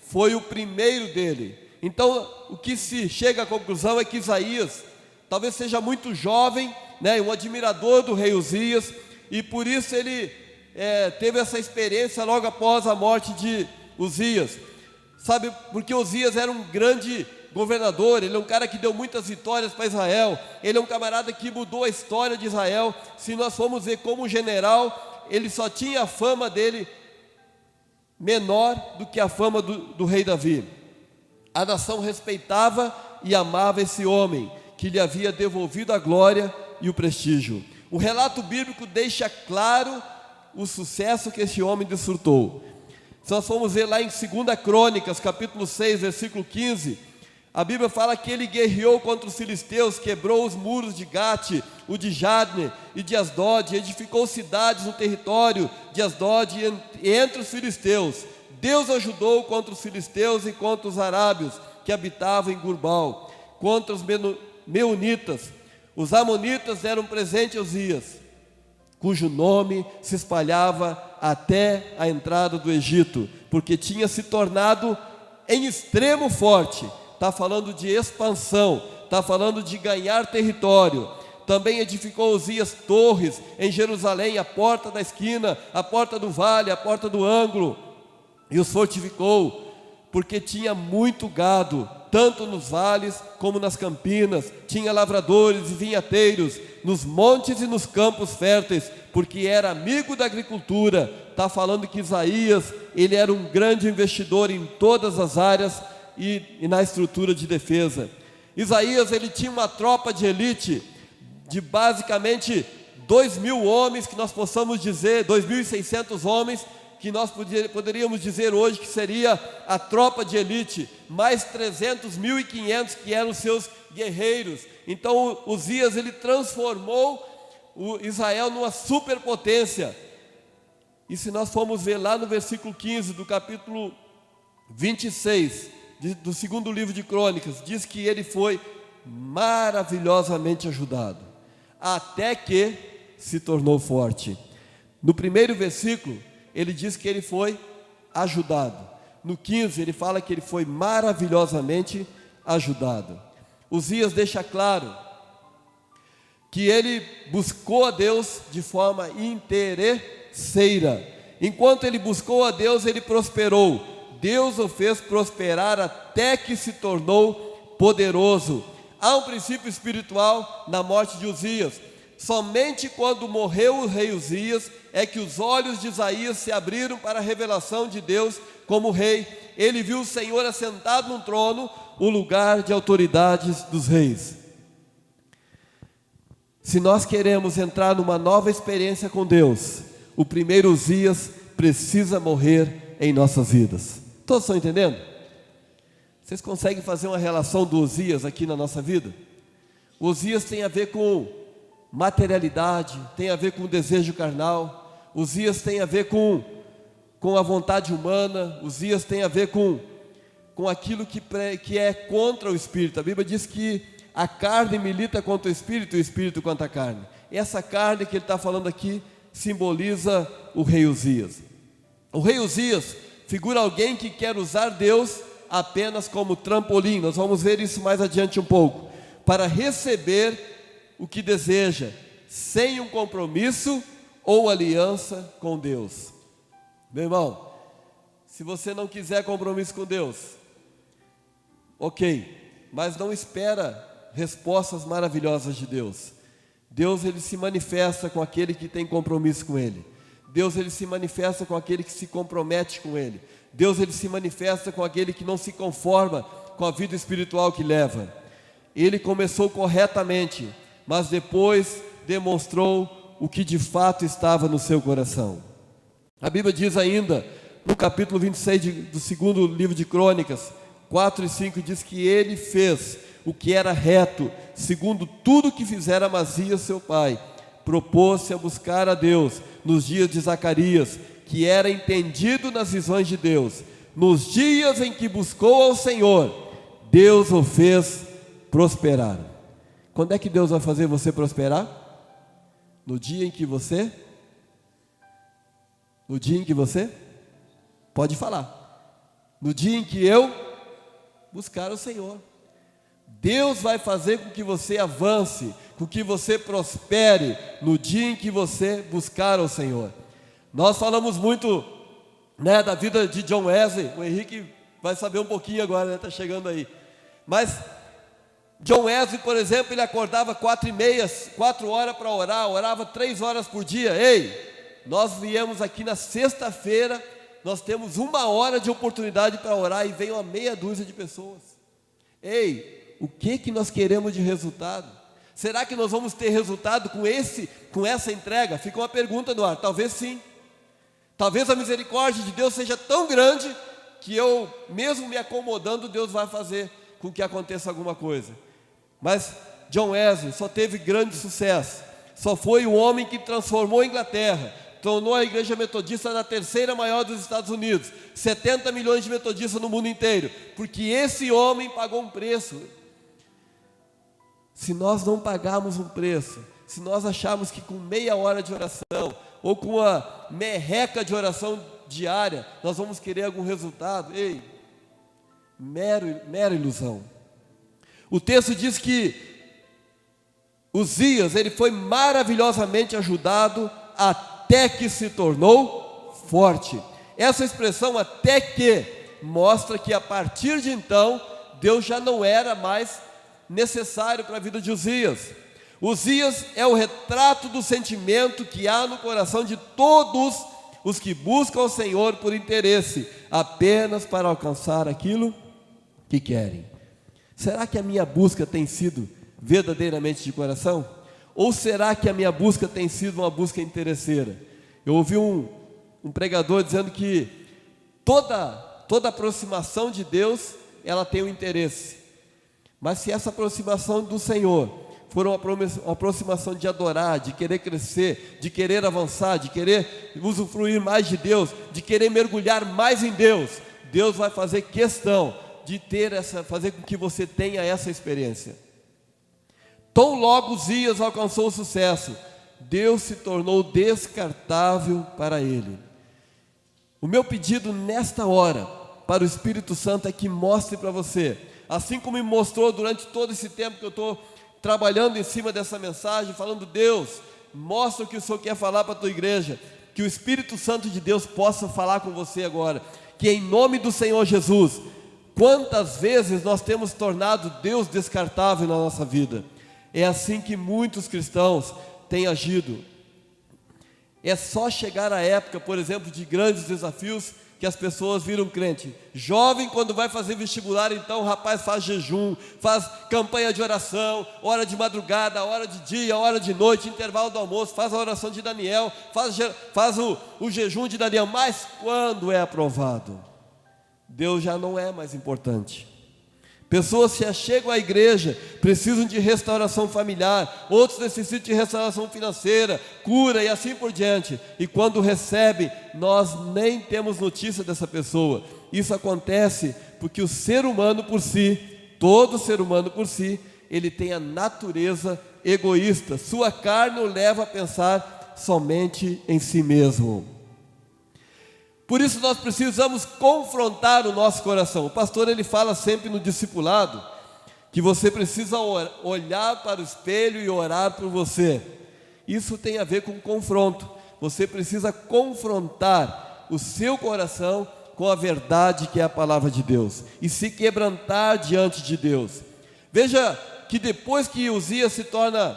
foi o primeiro dele. Então, o que se chega à conclusão é que Isaías talvez seja muito jovem, né, um admirador do rei Uzias, e por isso ele teve essa experiência logo após a morte de Uzias. Sabe, porque Uzias era um grande governador, ele é um cara que deu muitas vitórias para Israel, ele é um camarada que mudou a história de Israel. Se nós formos ver como general, ele só tinha a fama dele menor do que a fama do rei Davi. A nação respeitava e amava esse homem, que lhe havia devolvido a glória e o prestígio. O relato bíblico deixa claro o sucesso que esse homem desfrutou. Se nós formos ver lá em 2 Crônicas, capítulo 6, versículo 15, a Bíblia fala que ele guerreou contra os filisteus, quebrou os muros de Gate, o de Jabne e de Asdod, edificou cidades no território de Asdod e entre os filisteus. Deus ajudou contra os filisteus e contra os arábios que habitavam em Gurbal, contra os meunitas. Os amonitas deram presente a Uzias, cujo nome se espalhava até a entrada do Egito, porque tinha se tornado em extremo forte. Está falando de expansão, está falando de ganhar território. Também edificou Uzias torres em Jerusalém, a porta da esquina, a porta do vale, a porta do ângulo, e os fortificou, porque tinha muito gado, tanto nos vales como nas campinas, tinha lavradores e vinhateiros, nos montes e nos campos férteis, porque era amigo da agricultura. Está falando que Isaías, ele era um grande investidor em todas as áreas e na estrutura de defesa. Isaías, ele tinha uma tropa de elite, de basicamente 2.000 homens, que nós possamos dizer, 2.600 homens, que nós poderíamos dizer hoje que seria a tropa de elite, mais 300.500 que eram seus guerreiros. Então Uzias, ele transformou Israel numa superpotência. E se nós formos ver lá no versículo 15 do capítulo 26 do segundo livro de Crônicas, diz que ele foi maravilhosamente ajudado, até que se tornou forte. No primeiro versículo ele diz que ele foi ajudado. No 15 ele fala que ele foi maravilhosamente ajudado. Uzias deixa claro que ele buscou a Deus de forma interesseira. Enquanto ele buscou a Deus, ele prosperou. Deus o fez prosperar até que se tornou poderoso. Há um princípio espiritual na morte de Uzias. Somente quando morreu o rei Uzias é que os olhos de Isaías se abriram para a revelação de Deus como rei. Ele viu o Senhor assentado no trono, o lugar de autoridades dos reis. Se nós queremos entrar numa nova experiência com Deus, o primeiro Uzias precisa morrer em nossas vidas. Todos estão entendendo? Vocês conseguem fazer uma relação do Uzias aqui na nossa vida? O Uzias tem a ver com materialidade, tem a ver com o desejo carnal. Uzias tem a ver com a vontade humana. Uzias tem a ver com aquilo que é contra o Espírito. A Bíblia diz que a carne milita contra o Espírito e o Espírito contra a carne. Essa carne que ele está falando aqui simboliza o rei Uzias. O rei Uzias figura alguém que quer usar Deus apenas como trampolim. Nós vamos ver isso mais adiante um pouco. Para receber o que deseja, sem um compromisso ou aliança com Deus. Meu irmão, se você não quiser compromisso com Deus, ok, mas não espera respostas maravilhosas de Deus. Deus, ele se manifesta com aquele que tem compromisso com Ele. Deus, ele se manifesta com aquele que se compromete com Ele. Deus, ele se manifesta com aquele que não se conforma com a vida espiritual que leva. Ele começou corretamente, mas depois demonstrou o que de fato estava no seu coração. A Bíblia diz ainda, no capítulo 26 do segundo livro de Crônicas, 4 e 5, diz que ele fez o que era reto, segundo tudo que fizera Amazias seu pai. Propôs-se a buscar a Deus nos dias de Zacarias, que era entendido nas visões de Deus. Nos dias em que buscou ao Senhor, Deus o fez prosperar. Quando é que Deus vai fazer você prosperar? No dia em que você No dia em que você pode falar. No dia em que eu buscar o Senhor. Deus vai fazer com que você avance, com que você prospere no dia em que você buscar o Senhor. Nós falamos muito, né, da vida de John Wesley. O Henrique vai saber um pouquinho agora, né? Está chegando aí. Mas John Wesley, por exemplo, ele acordava 4 horas para orar, orava 3 horas por dia. Ei, nós viemos aqui na sexta-feira, nós temos 1 hora de oportunidade para orar e vem uma meia dúzia de pessoas. Ei, o que nós queremos de resultado? Será que nós vamos ter resultado com essa entrega? Fica uma pergunta no ar. Talvez sim. Talvez a misericórdia de Deus seja tão grande que eu, mesmo me acomodando, Deus vai fazer com que aconteça alguma coisa. Mas John Wesley só teve grande sucesso. Só foi o homem que transformou a Inglaterra, tornou a igreja metodista na 3ª maior dos Estados Unidos, 70 milhões de metodistas no mundo inteiro, porque esse homem pagou um preço. Se nós não pagarmos um preço, se nós acharmos que com meia hora de oração, ou com uma merreca de oração diária, nós vamos querer algum resultado, ei, mera ilusão. O texto diz que Uzias, ele foi maravilhosamente ajudado até que se tornou forte. Essa expressão até que mostra que a partir de então Deus já não era mais necessário para a vida de Uzias. Uzias é o retrato do sentimento que há no coração de todos os que buscam o Senhor por interesse, apenas para alcançar aquilo que querem. Será que a minha busca tem sido verdadeiramente de coração? Ou será que a minha busca tem sido uma busca interesseira? Eu ouvi um pregador dizendo que toda aproximação de Deus, ela tem um interesse. Mas se essa aproximação do Senhor for uma aproximação de adorar, de querer crescer, de querer avançar, de querer usufruir mais de Deus, de querer mergulhar mais em Deus, Deus vai fazer questão de fazer com que você tenha essa experiência. Tão logo Uzias alcançou o sucesso, Deus se tornou descartável para ele. O meu pedido nesta hora para o Espírito Santo é que mostre para você, assim como me mostrou durante todo esse tempo que eu estou trabalhando em cima dessa mensagem, falando: Deus, mostra o que o Senhor quer falar para a tua igreja, que o Espírito Santo de Deus possa falar com você agora, que em nome do Senhor Jesus, quantas vezes nós temos tornado Deus descartável na nossa vida? É assim que muitos cristãos têm agido. É só chegar à época, por exemplo, de grandes desafios, que as pessoas viram crente. Jovem, quando vai fazer vestibular, então o rapaz faz jejum, faz campanha de oração, hora de madrugada, hora de dia, hora de noite, intervalo do almoço, faz a oração de Daniel, faz o jejum de Daniel. Mas quando é aprovado, Deus já não é mais importante. Pessoas se achegam à igreja, precisam de restauração familiar, outros necessitam de restauração financeira, cura e assim por diante. E quando recebem, nós nem temos notícia dessa pessoa. Isso acontece porque o ser humano por si, todo ser humano por si, ele tem a natureza egoísta. Sua carne o leva a pensar somente em si mesmo. Por isso nós precisamos confrontar o nosso coração. O pastor, ele fala sempre no discipulado que você precisa olhar para o espelho e orar por você. Isso tem a ver com confronto. Você precisa confrontar o seu coração com a verdade que é a palavra de Deus e se quebrantar diante de Deus. Veja que depois que Uzias se torna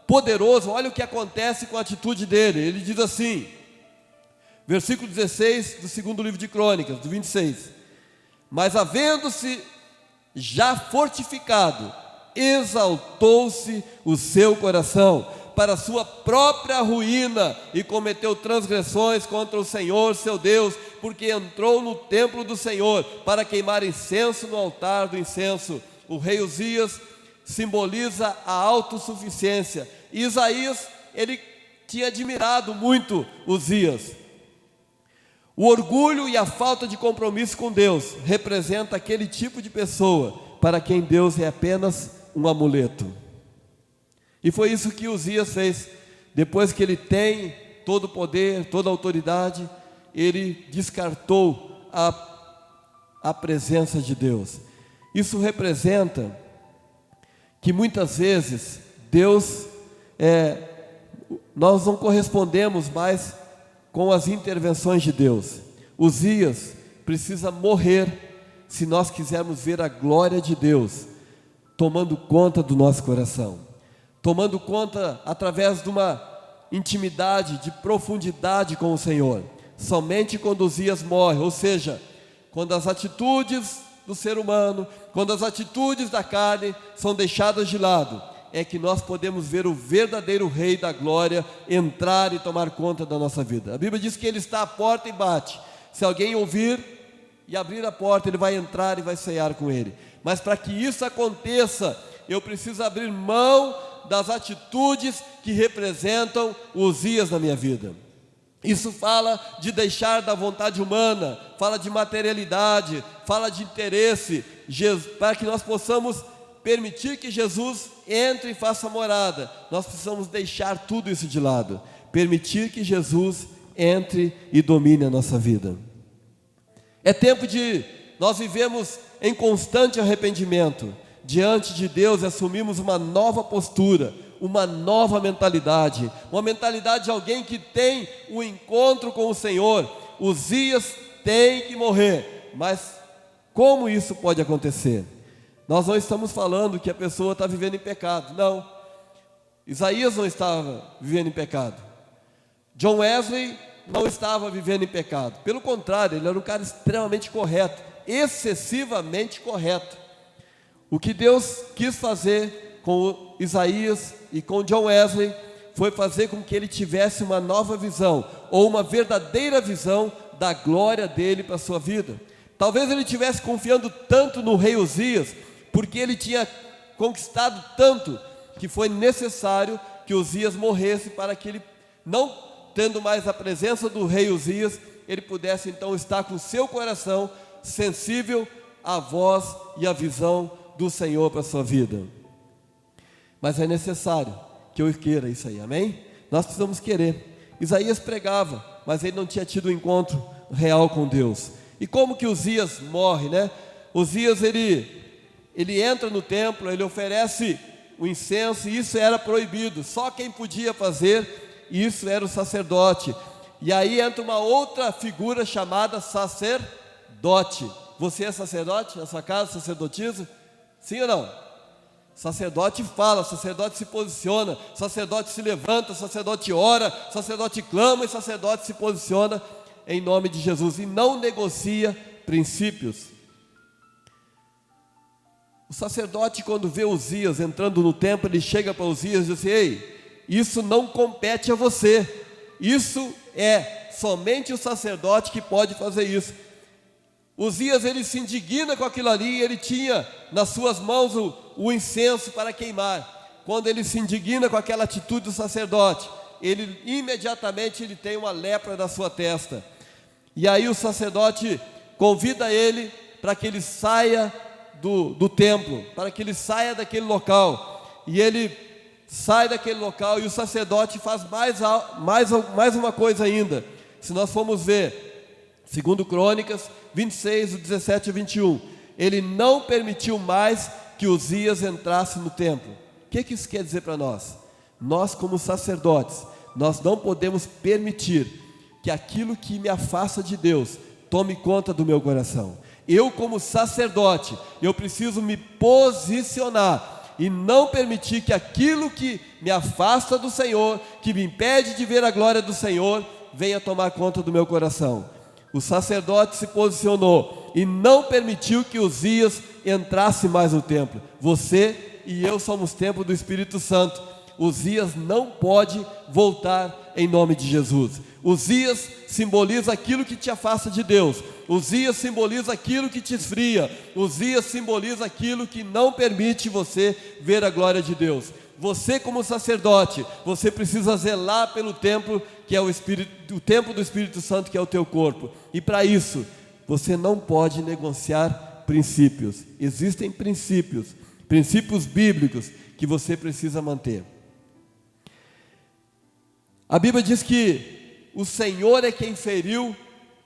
poderoso, olha o que acontece com a atitude dele. Ele diz assim, versículo 16 do 2º livro de Crônicas, do 26. Mas havendo-se já fortificado, exaltou-se o seu coração para a sua própria ruína e cometeu transgressões contra o Senhor seu Deus, porque entrou no templo do Senhor para queimar incenso no altar do incenso. O rei Uzias simboliza a autossuficiência. Isaías, ele tinha admirado muito Uzias. O orgulho e a falta de compromisso com Deus representa aquele tipo de pessoa para quem Deus é apenas um amuleto. E foi isso que Uzias fez. Depois que ele tem todo o poder, toda a autoridade, ele descartou a presença de Deus. Isso representa que muitas vezes Deus, nós não correspondemos mais com as intervenções de Deus. Uzias precisa morrer se nós quisermos ver a glória de Deus tomando conta do nosso coração, tomando conta através de uma intimidade, de profundidade com o Senhor. Somente quando Uzias morre, ou seja, quando as atitudes do ser humano, quando as atitudes da carne são deixadas de lado, é que nós podemos ver o verdadeiro Rei da glória entrar e tomar conta da nossa vida. A Bíblia diz que Ele está à porta e bate. Se alguém ouvir e abrir a porta, Ele vai entrar e vai cear com Ele. Mas para que isso aconteça, eu preciso abrir mão das atitudes que representam Uzias na minha vida. Isso fala de deixar da vontade humana, fala de materialidade, fala de interesse, para que nós possamos permitir que Jesus entre e faça morada. Nós precisamos deixar tudo isso de lado, permitir que Jesus entre e domine a nossa vida. É tempo de nós vivemos em constante arrependimento diante de Deus e assumimos uma nova postura, uma nova mentalidade, uma mentalidade de alguém que tem um encontro com o Senhor. Uzias tem que morrer, mas como isso pode acontecer? Nós não estamos falando que a pessoa está vivendo em pecado, não. Isaías não estava vivendo em pecado, John Wesley não estava vivendo em pecado, pelo contrário, ele era um cara extremamente correto, excessivamente correto. O que Deus quis fazer com Isaías e com John Wesley foi fazer com que ele tivesse uma nova visão, ou uma verdadeira visão da glória dele para a sua vida. Talvez ele estivesse confiando tanto no rei Uzias, porque ele tinha conquistado tanto, que foi necessário que Uzias morresse para que ele, não tendo mais a presença do rei Uzias, ele pudesse então estar com o seu coração sensível à voz e à visão do Senhor para a sua vida. Mas é necessário que eu queira isso aí, amém? Nós precisamos querer. Isaías pregava, mas ele não tinha tido um encontro real com Deus. E como que Uzias morre, né? Uzias, ele entra no templo, ele oferece o incenso, e isso era proibido, só quem podia fazer isso era o sacerdote. E aí entra uma outra figura chamada sacerdote. Você é sacerdote na sua casa, sacerdotisa? Sim ou não? Sacerdote fala, sacerdote se posiciona, sacerdote se levanta, sacerdote ora, sacerdote clama e sacerdote se posiciona em nome de Jesus e não negocia princípios. O sacerdote, quando vê Uzias entrando no templo, ele chega para Uzias e diz assim: ei, isso não compete a você, isso é somente o sacerdote que pode fazer isso. Uzias, ele se indigna com aquilo ali, ele tinha nas suas mãos o incenso para queimar. Quando ele se indigna com aquela atitude do sacerdote, ele imediatamente tem uma lepra na sua testa. E aí o sacerdote convida ele para que ele saia do templo, para que ele saia daquele local. E ele sai daquele local, e o sacerdote faz mais uma coisa ainda. Se nós formos ver, segundo Crônicas 26, do 17 a 21, ele não permitiu mais que Uzias entrasse no templo. O que isso quer dizer para nós? Nós, como sacerdotes, nós não podemos permitir que aquilo que me afasta de Deus tome conta do meu coração. Eu, como sacerdote, eu preciso me posicionar e não permitir que aquilo que me afasta do Senhor, que me impede de ver a glória do Senhor, venha tomar conta do meu coração. O sacerdote se posicionou e não permitiu que Uzias entrasse mais no templo. Você e eu somos templo do Espírito Santo. Uzias não pode voltar em nome de Jesus. Uzias simboliza aquilo que te afasta de Deus. Uzias simboliza aquilo que te esfria. Uzias simboliza aquilo que não permite você ver a glória de Deus. Você, como sacerdote, você precisa zelar pelo templo que é o templo do Espírito Santo, que é o teu corpo. E para isso, você não pode negociar princípios. Existem princípios bíblicos que você precisa manter. A Bíblia diz que o Senhor é quem feriu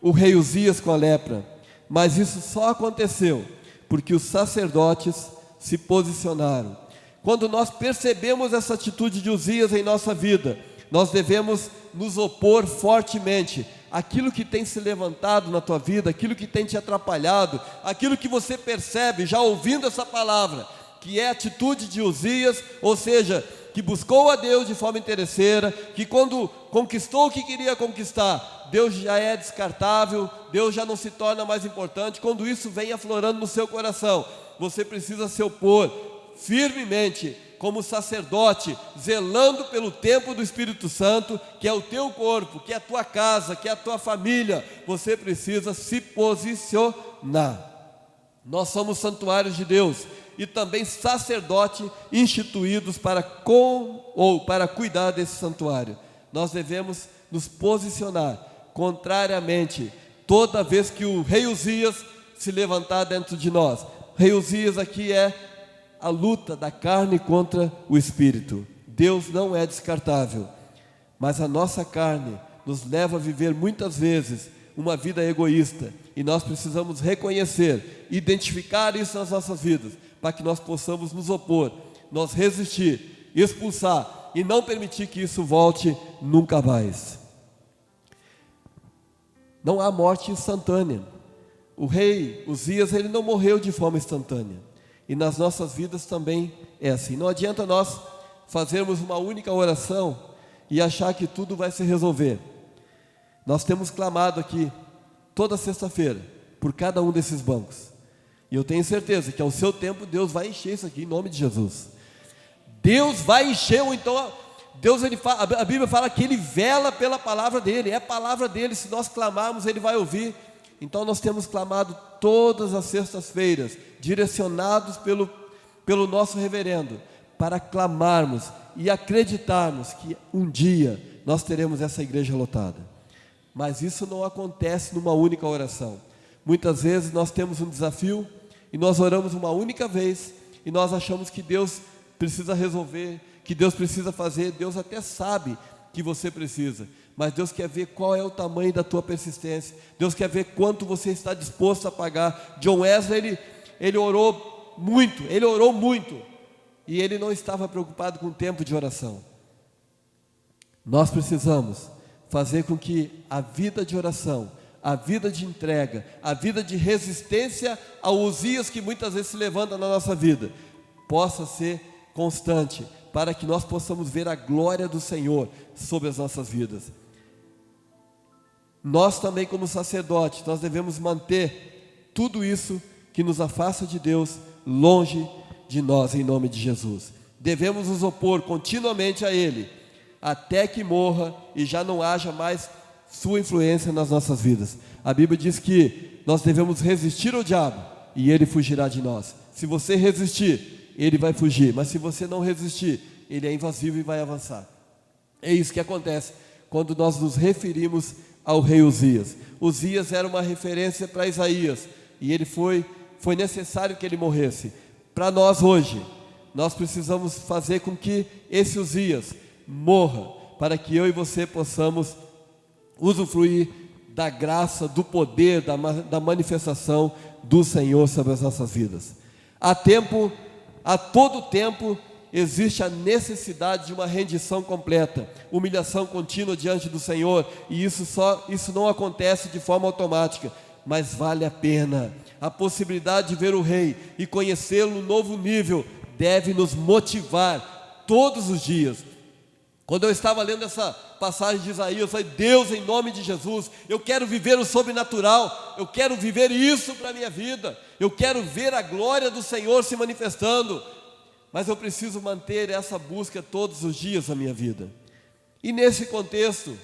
o rei Uzias com a lepra, mas isso só aconteceu porque os sacerdotes se posicionaram. Quando nós percebemos essa atitude de Uzias em nossa vida, nós devemos nos opor fortemente àquilo que tem se levantado na tua vida, aquilo que tem te atrapalhado, aquilo que você percebe já ouvindo essa palavra, que é a atitude de Uzias, ou seja, que buscou a Deus de forma interesseira, que quando conquistou o que queria conquistar, Deus já é descartável, Deus já não se torna mais importante. Quando isso vem aflorando no seu coração, você precisa se opor firmemente, como sacerdote, zelando pelo templo do Espírito Santo, que é o teu corpo, que é a tua casa, que é a tua família. Você precisa se posicionar. Nós somos santuários de Deus e também sacerdotes instituídos para cuidar desse santuário. Nós devemos nos posicionar contrariamente toda vez que o rei Uzias se levantar dentro de nós. O rei Uzias aqui é a luta da carne contra o espírito. Deus não é descartável, mas a nossa carne nos leva a viver muitas vezes uma vida egoísta, e nós precisamos reconhecer, identificar isso nas nossas vidas, para que nós possamos nos opor, nós resistir, expulsar e não permitir que isso volte nunca mais. Não há morte instantânea. O rei Uzias, ele não morreu de forma instantânea, e nas nossas vidas também é assim. Não adianta nós fazermos uma única oração e achar que tudo vai se resolver. Nós temos clamado aqui toda sexta-feira por cada um desses bancos, e eu tenho certeza que ao seu tempo Deus vai encher isso aqui em nome de Jesus. Deus vai encher, ou então Deus, a Bíblia fala que Ele vela pela palavra dEle, é a palavra dEle. Se nós clamarmos, Ele vai ouvir. Então nós temos clamado todas as sextas-feiras, direcionados pelo nosso reverendo, para clamarmos e acreditarmos que um dia nós teremos essa igreja lotada. Mas isso não acontece numa única oração. Muitas vezes nós temos um desafio e nós oramos uma única vez e nós achamos que Deus precisa resolver, que Deus precisa fazer. Deus até sabe que você precisa, mas Deus quer ver qual é o tamanho da tua persistência. Deus quer ver quanto você está disposto a pagar. John Wesley, ele orou muito, e ele não estava preocupado com o tempo de oração. Nós precisamos fazer com que a vida de oração, a vida de entrega, a vida de resistência ao Uzias que muitas vezes se levanta na nossa vida, possa ser constante, para que nós possamos ver a glória do Senhor sobre as nossas vidas. Nós também, como sacerdotes, nós devemos manter tudo isso que nos afasta de Deus longe de nós, em nome de Jesus. Devemos nos opor continuamente a Ele, até que morra e já não haja mais sua influência nas nossas vidas. A Bíblia diz que nós devemos resistir ao diabo e ele fugirá de nós. Se você resistir, ele vai fugir, mas se você não resistir, ele é invasivo e vai avançar. É isso que acontece quando nós nos referimos ao rei Uzias. Uzias era uma referência para Isaías, e ele foi necessário que ele morresse. Para nós hoje, nós precisamos fazer com que esse Uzias morra, para que eu e você possamos usufruir da graça, do poder, da manifestação do Senhor sobre as nossas vidas. A todo tempo existe a necessidade de uma rendição completa, humilhação contínua diante do Senhor, e isso não acontece de forma automática, mas vale a pena. A possibilidade de ver o Rei e conhecê-lo no novo nível deve nos motivar todos os dias. Quando eu estava lendo essa passagem de Isaías, eu falei: Deus, em nome de Jesus, eu quero viver o sobrenatural, eu quero viver isso para a minha vida, eu quero ver a glória do Senhor se manifestando, mas eu preciso manter essa busca todos os dias na minha vida. E nesse contexto,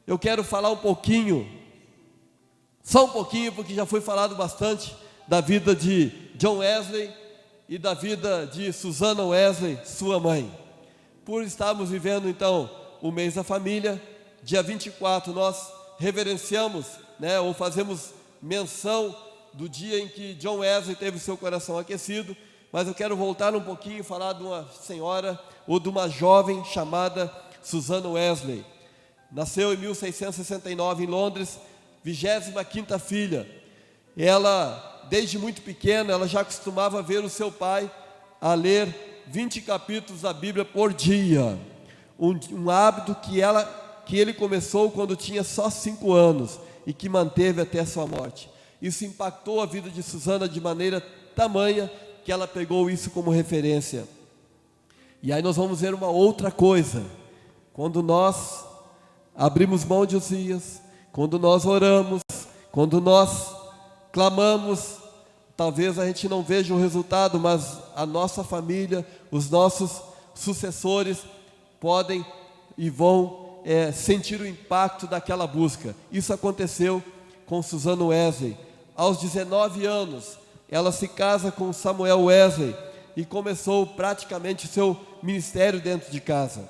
eu quero falar um pouquinho, só um pouquinho, porque já foi falado bastante, da vida de John Wesley e da vida de Susana Wesley, sua mãe. Por estarmos vivendo então o mês da família, dia 24 nós reverenciamos, ou fazemos menção do dia em que John Wesley teve o seu coração aquecido, mas eu quero voltar um pouquinho e falar de uma senhora ou de uma jovem chamada Susana Wesley. Nasceu em 1669 em Londres, 25ª filha. Ela, desde muito pequena, ela já costumava ver o seu pai a ler 20 capítulos da Bíblia por dia. Um hábito que ele começou quando tinha só 5 anos e que manteve até a sua morte. Isso impactou a vida de Susana de maneira tamanha que ela pegou isso como referência. E aí nós vamos ver uma outra coisa. Quando nós abrimos mão de Uzias, quando nós oramos, quando nós clamamos, talvez a gente não veja o resultado, mas a nossa família, os nossos sucessores podem e vão sentir o impacto daquela busca. Isso aconteceu com Susana Wesley. Aos 19 anos, ela se casa com Samuel Wesley e começou praticamente o seu ministério dentro de casa.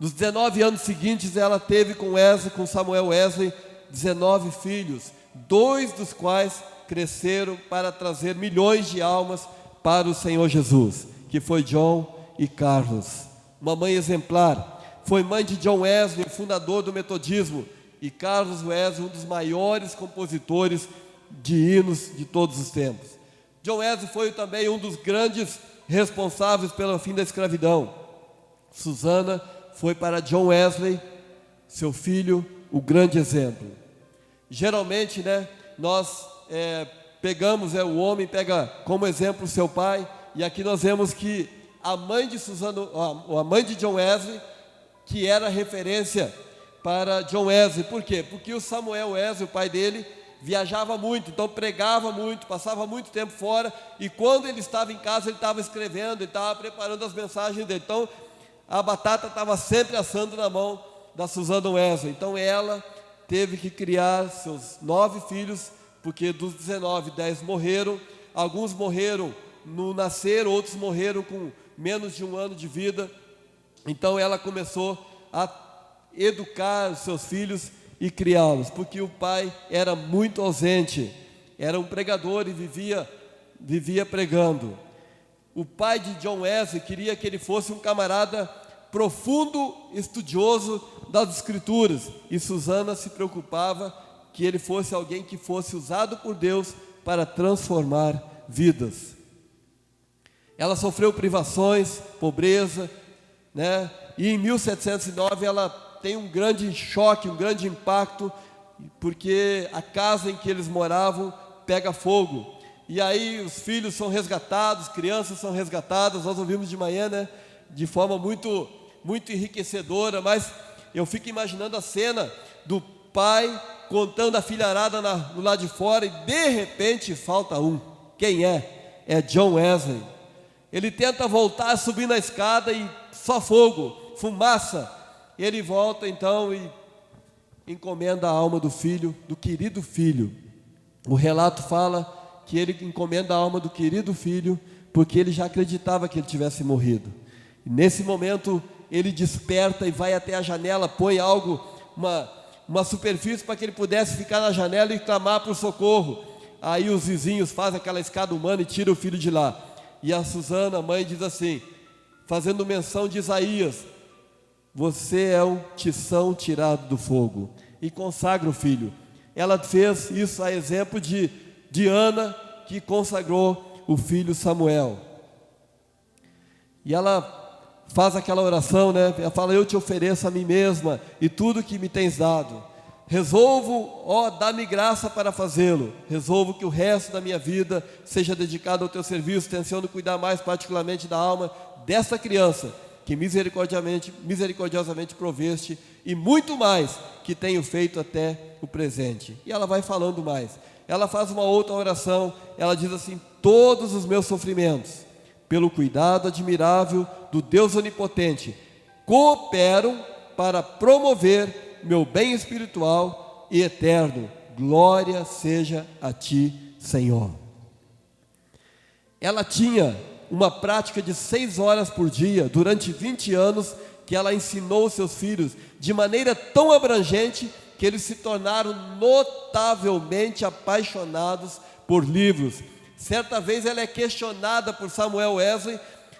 Nos 19 anos seguintes, ela teve com Samuel Wesley, 19 filhos, 2 dos quais cresceram para trazer milhões de almas para o Senhor Jesus, que foi John e Carlos. Uma mãe exemplar, foi mãe de John Wesley, fundador do metodismo, e Carlos Wesley, um dos maiores compositores de hinos de todos os tempos. John Wesley foi também um dos grandes responsáveis pelo fim da escravidão. Susana foi para John Wesley, seu filho, o grande exemplo. Geralmente, nós pegamos, o homem pega como exemplo o seu pai, e aqui nós vemos que a mãe de Susana, a mãe de John Wesley, que era referência para John Wesley. Por quê? Porque o Samuel Wesley, o pai dele, viajava muito, então pregava muito, passava muito tempo fora, e quando ele estava em casa, ele estava escrevendo, ele estava preparando as mensagens dele. Então a batata estava sempre assando na mão da Susana Wesley. Então ela teve que criar seus 9 filhos, porque dos 19, 10 morreram. Alguns morreram no nascer, outros morreram com menos de 1 ano de vida. Então ela começou a educar os seus filhos e criá-los, porque o pai era muito ausente, era um pregador e vivia pregando. O pai de John Wesley queria que ele fosse um camarada profundo estudioso das Escrituras, e Susana se preocupava que ele fosse alguém que fosse usado por Deus para transformar vidas. Ela sofreu privações, pobreza, e em 1709 ela tem um grande choque, um grande impacto, porque a casa em que eles moravam pega fogo, e aí os filhos são resgatados, crianças são resgatadas. Nós ouvimos de manhã, de forma muito, muito enriquecedora, mas eu fico imaginando a cena do pai contando a filharada do lado de fora, e de repente falta um. Quem é? É John Wesley. Ele tenta voltar, subir na escada e só fogo, fumaça. Ele volta então e encomenda a alma do filho, do querido filho. O relato fala que ele encomenda a alma do querido filho, porque ele já acreditava que ele tivesse morrido. E nesse momento ele desperta e vai até a janela, põe algo, uma superfície para que ele pudesse ficar na janela e clamar por socorro. Aí os vizinhos fazem aquela escada humana e tiram o filho de lá. E a Susana, a mãe, diz assim, fazendo menção de Isaías: você é um tição tirado do fogo, e consagra o filho. Ela fez isso a exemplo de Ana, que consagrou o filho Samuel. E ela faz aquela oração, ela fala: eu te ofereço a mim mesma e tudo que me tens dado. Resolvo, dá-me graça para fazê-lo. Resolvo que o resto da minha vida seja dedicado ao teu serviço, tenciono cuidar mais particularmente da alma desta criança que misericordiosamente proveste, e muito mais que tenho feito até o presente. E ela vai falando mais. Ela faz uma outra oração, ela diz assim: todos os meus sofrimentos, pelo cuidado admirável do Deus onipotente, cooperam para promover meu bem espiritual e eterno. Glória seja a ti, Senhor. Ela tinha uma prática de 6 horas por dia, durante 20 anos, que ela ensinou seus filhos, de maneira tão abrangente, que eles se tornaram notavelmente apaixonados por livros. Certa vez ela é questionada por Samuel Wesley,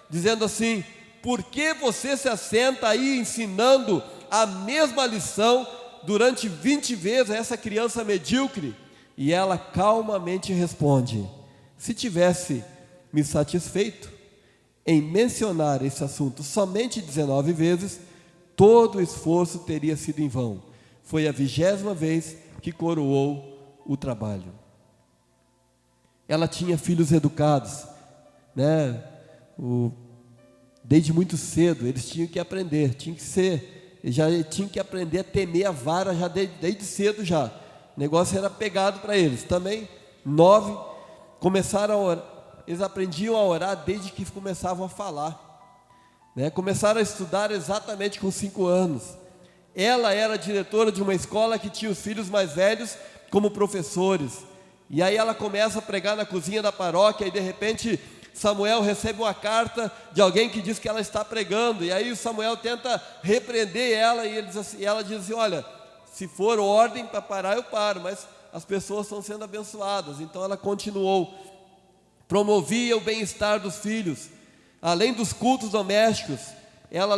dizendo assim: por que você se assenta aí ensinando a mesma lição durante 20 vezes a essa criança medíocre, e ela calmamente responde: se tivesse me satisfeito em mencionar esse assunto somente 19 vezes, todo o esforço teria sido em vão. Foi a 20ª vez que coroou o trabalho. Ela tinha filhos educados, né? Desde muito cedo eles tinham que aprender, já tinham que aprender a temer a vara já desde cedo já. O negócio era pegado para eles. Também 9 começaram a orar. Eles aprendiam a orar desde que começavam a falar, né? Começaram a estudar exatamente com 5 anos. Ela era diretora de uma escola que tinha os filhos mais velhos como professores. E aí ela começa a pregar na cozinha da paróquia e de repente Samuel recebe uma carta de alguém que diz que ela está pregando. E aí o Samuel tenta repreender ela e ela diz assim: olha, se for ordem para parar eu paro, mas as pessoas estão sendo abençoadas. Então ela continuou, promovia o bem-estar dos filhos. Além dos cultos domésticos, ela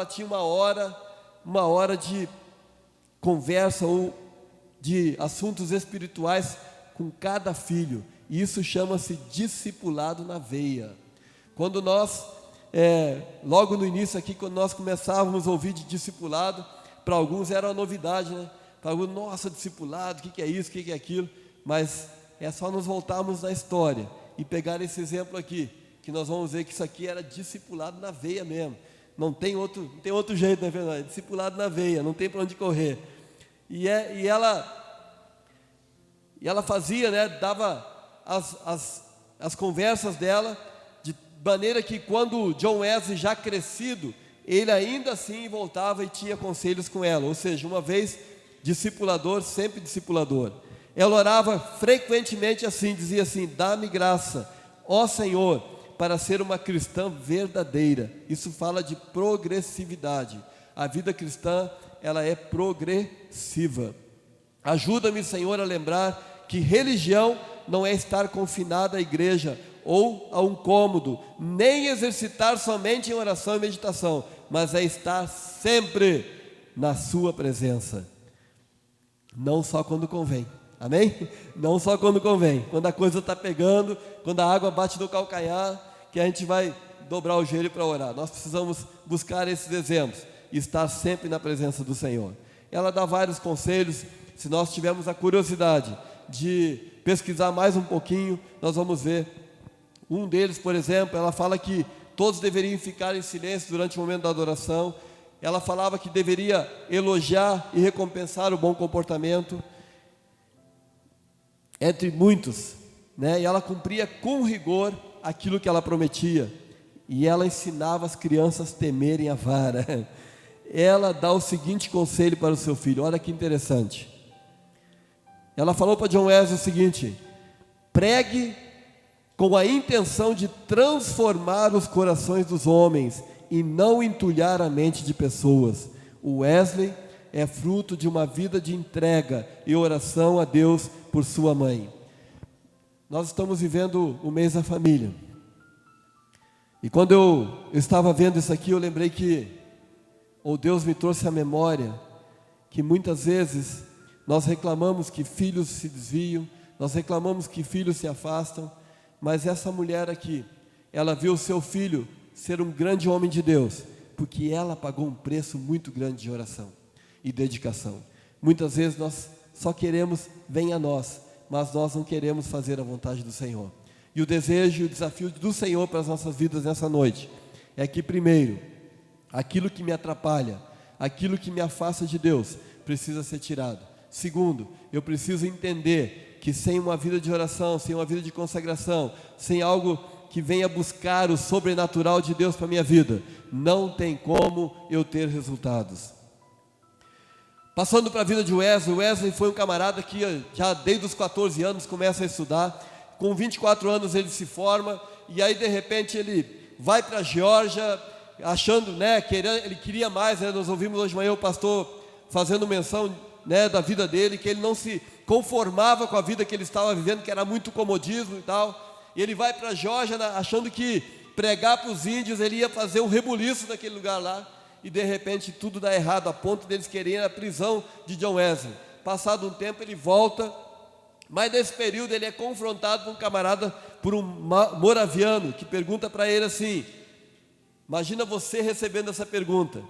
tinha uma hora de conversa ou de assuntos espirituais com cada filho. Isso chama-se discipulado na veia. Quando nós, logo no início aqui, quando nós começávamos a ouvir de discipulado, para alguns era uma novidade, né? Para alguns, nossa, discipulado, o que é isso, o que é aquilo? Mas é só nos voltarmos na história e pegar esse exemplo aqui, que nós vamos ver que isso aqui era discipulado na veia mesmo. Não tem outro jeito, na verdade. Discipulado na veia, não tem para onde correr. E ela fazia, né, dava as conversas dela, de maneira que quando John Wesley, já crescido, ele ainda assim voltava e tinha conselhos com ela. Ou seja, uma vez discipulador, sempre discipulador. Ela orava frequentemente assim, dizia assim: dá-me graça, ó Senhor, para ser uma cristã verdadeira. Isso fala de progressividade. A vida cristã, ela é progressiva. Ajuda-me, Senhor, a lembrar que religião não é estar confinada à igreja ou a um cômodo, nem exercitar somente em oração e meditação, mas é estar sempre na sua presença. Não só quando convém, amém? Não só quando convém, quando a coisa está pegando, quando a água bate no calcanhar, que a gente vai dobrar o joelho para orar. Nós precisamos buscar esses exemplos e estar sempre na presença do Senhor. Ela dá vários conselhos. Se nós tivermos a curiosidade de pesquisar mais um pouquinho, nós vamos ver. Um deles, por exemplo, ela fala que todos deveriam ficar em silêncio durante o momento da adoração. Ela falava que deveria elogiar e recompensar o bom comportamento, entre muitos, né? E ela cumpria com rigor aquilo que ela prometia. E ela ensinava as crianças a temerem a vara. Ela dá o seguinte conselho para o seu filho, olha que interessante. Ela falou para John Wesley o seguinte: pregue com a intenção de transformar os corações dos homens e não entulhar a mente de pessoas. O Wesley é fruto de uma vida de entrega e oração a Deus por sua mãe. Nós estamos vivendo o mês da família. E quando eu estava vendo isso aqui, eu lembrei que, Deus me trouxe à memória, que muitas vezes nós reclamamos que filhos se desviam, nós reclamamos que filhos se afastam, mas essa mulher aqui, ela viu o seu filho ser um grande homem de Deus, porque ela pagou um preço muito grande de oração e dedicação. Muitas vezes nós só queremos, venha a nós, mas nós não queremos fazer a vontade do Senhor. E o desejo e o desafio do Senhor para as nossas vidas nessa noite é que, primeiro, aquilo que me atrapalha, aquilo que me afasta de Deus, precisa ser tirado. Segundo, eu preciso entender que sem uma vida de oração, sem uma vida de consagração, sem algo que venha buscar o sobrenatural de Deus para a minha vida, não tem como eu ter resultados. Passando para a vida de Wesley, Wesley foi um camarada que já desde os 14 anos começa a estudar. Com 24 anos ele se forma, e aí de repente ele vai para a Geórgia, achando, né, ele queria mais, né? Nós ouvimos hoje de manhã o pastor fazendo menção, né, da vida dele, que ele não se conformava com a vida que ele estava vivendo, que era muito comodismo e tal. E ele vai para a Geórgia achando que pregar para os índios, ele ia fazer um rebuliço naquele lugar lá. e de repente tudo dá errado, a ponto deles quererem a prisão de John Wesley. Passado um tempo ele volta, mas nesse período ele é confrontado por um camarada, por um moraviano, que pergunta para ele assim, imagina você recebendo essa pergunta,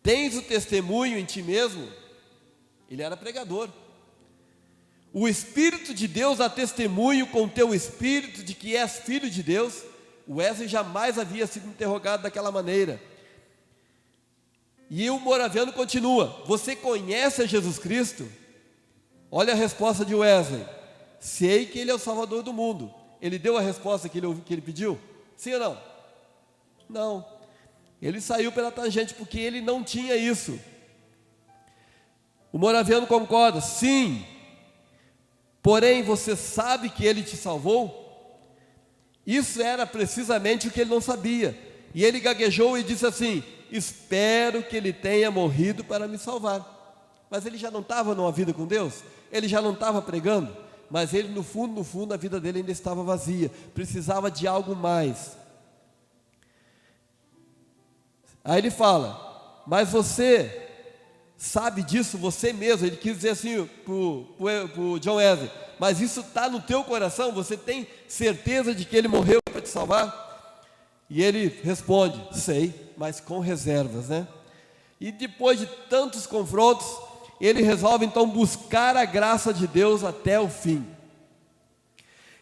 tens o testemunho em ti mesmo? Ele era pregador. O Espírito de Deus dá testemunho com o teu espírito de que és filho de Deus? Wesley jamais havia sido interrogado daquela maneira. E o moraviano continua, você conhece a Jesus Cristo? Olha a resposta de Wesley, sei que Ele é o Salvador do mundo. Ele deu a resposta que ele pediu? Sim ou não? Não. Ele saiu pela tangente porque ele não tinha isso. O moraviano concorda, sim. Porém, você sabe que Ele te salvou? Isso era precisamente o que ele não sabia. E ele gaguejou e disse assim, espero que Ele tenha morrido para me salvar. Mas ele já não estava numa vida com Deus? Ele já não estava pregando? Mas ele, no fundo, a vida dele ainda estava vazia. Precisava de algo mais. Aí ele fala, mas você sabe disso, você mesmo? Ele quis dizer assim para o John Wesley, mas isso está no teu coração? Você tem certeza de que Ele morreu para te salvar? E ele responde, sei, mas com reservas, né? E depois de tantos confrontos, ele resolve então buscar a graça de Deus até o fim.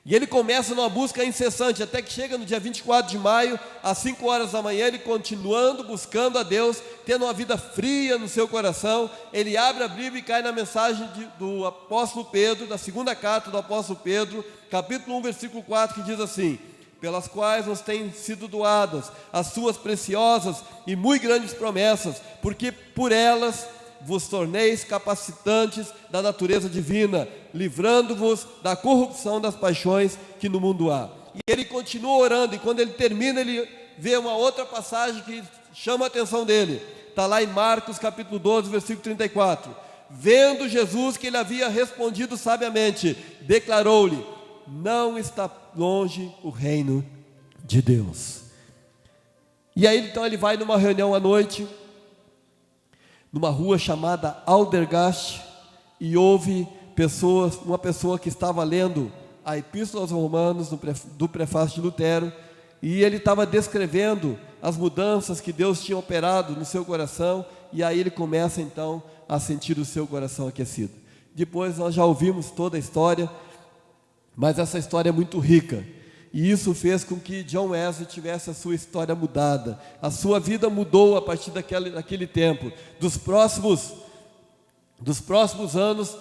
E ele começa numa busca incessante, até que chega no dia 24 de maio, às 5 horas da manhã, ele continuando, buscando a Deus, tendo uma vida fria no seu coração, ele abre a Bíblia e cai na mensagem do apóstolo Pedro, da segunda carta do apóstolo Pedro, capítulo 1, versículo 4, que diz assim, pelas quais nos têm sido doadas as suas preciosas e muito grandes promessas, porque por elas vos torneis capacitantes da natureza divina, livrando-vos da corrupção das paixões que no mundo há. E ele continua orando, e quando ele termina, ele vê uma outra passagem que chama a atenção dele. Está lá em Marcos capítulo 12, versículo 34. Vendo Jesus que ele havia respondido sabiamente, declarou-lhe, não está longe o reino de Deus. E aí então ele vai numa reunião à noite, numa rua chamada Aldergast, e houve uma pessoa que estava lendo a Epístola aos Romanos do prefácio de Lutero, e ele estava descrevendo as mudanças que Deus tinha operado no seu coração, e aí ele começa então a sentir o seu coração aquecido. Depois nós já ouvimos toda a história, mas essa história é muito rica, e isso fez com que John Wesley tivesse a sua história mudada. A sua vida mudou a partir daquele tempo. Dos próximos anos,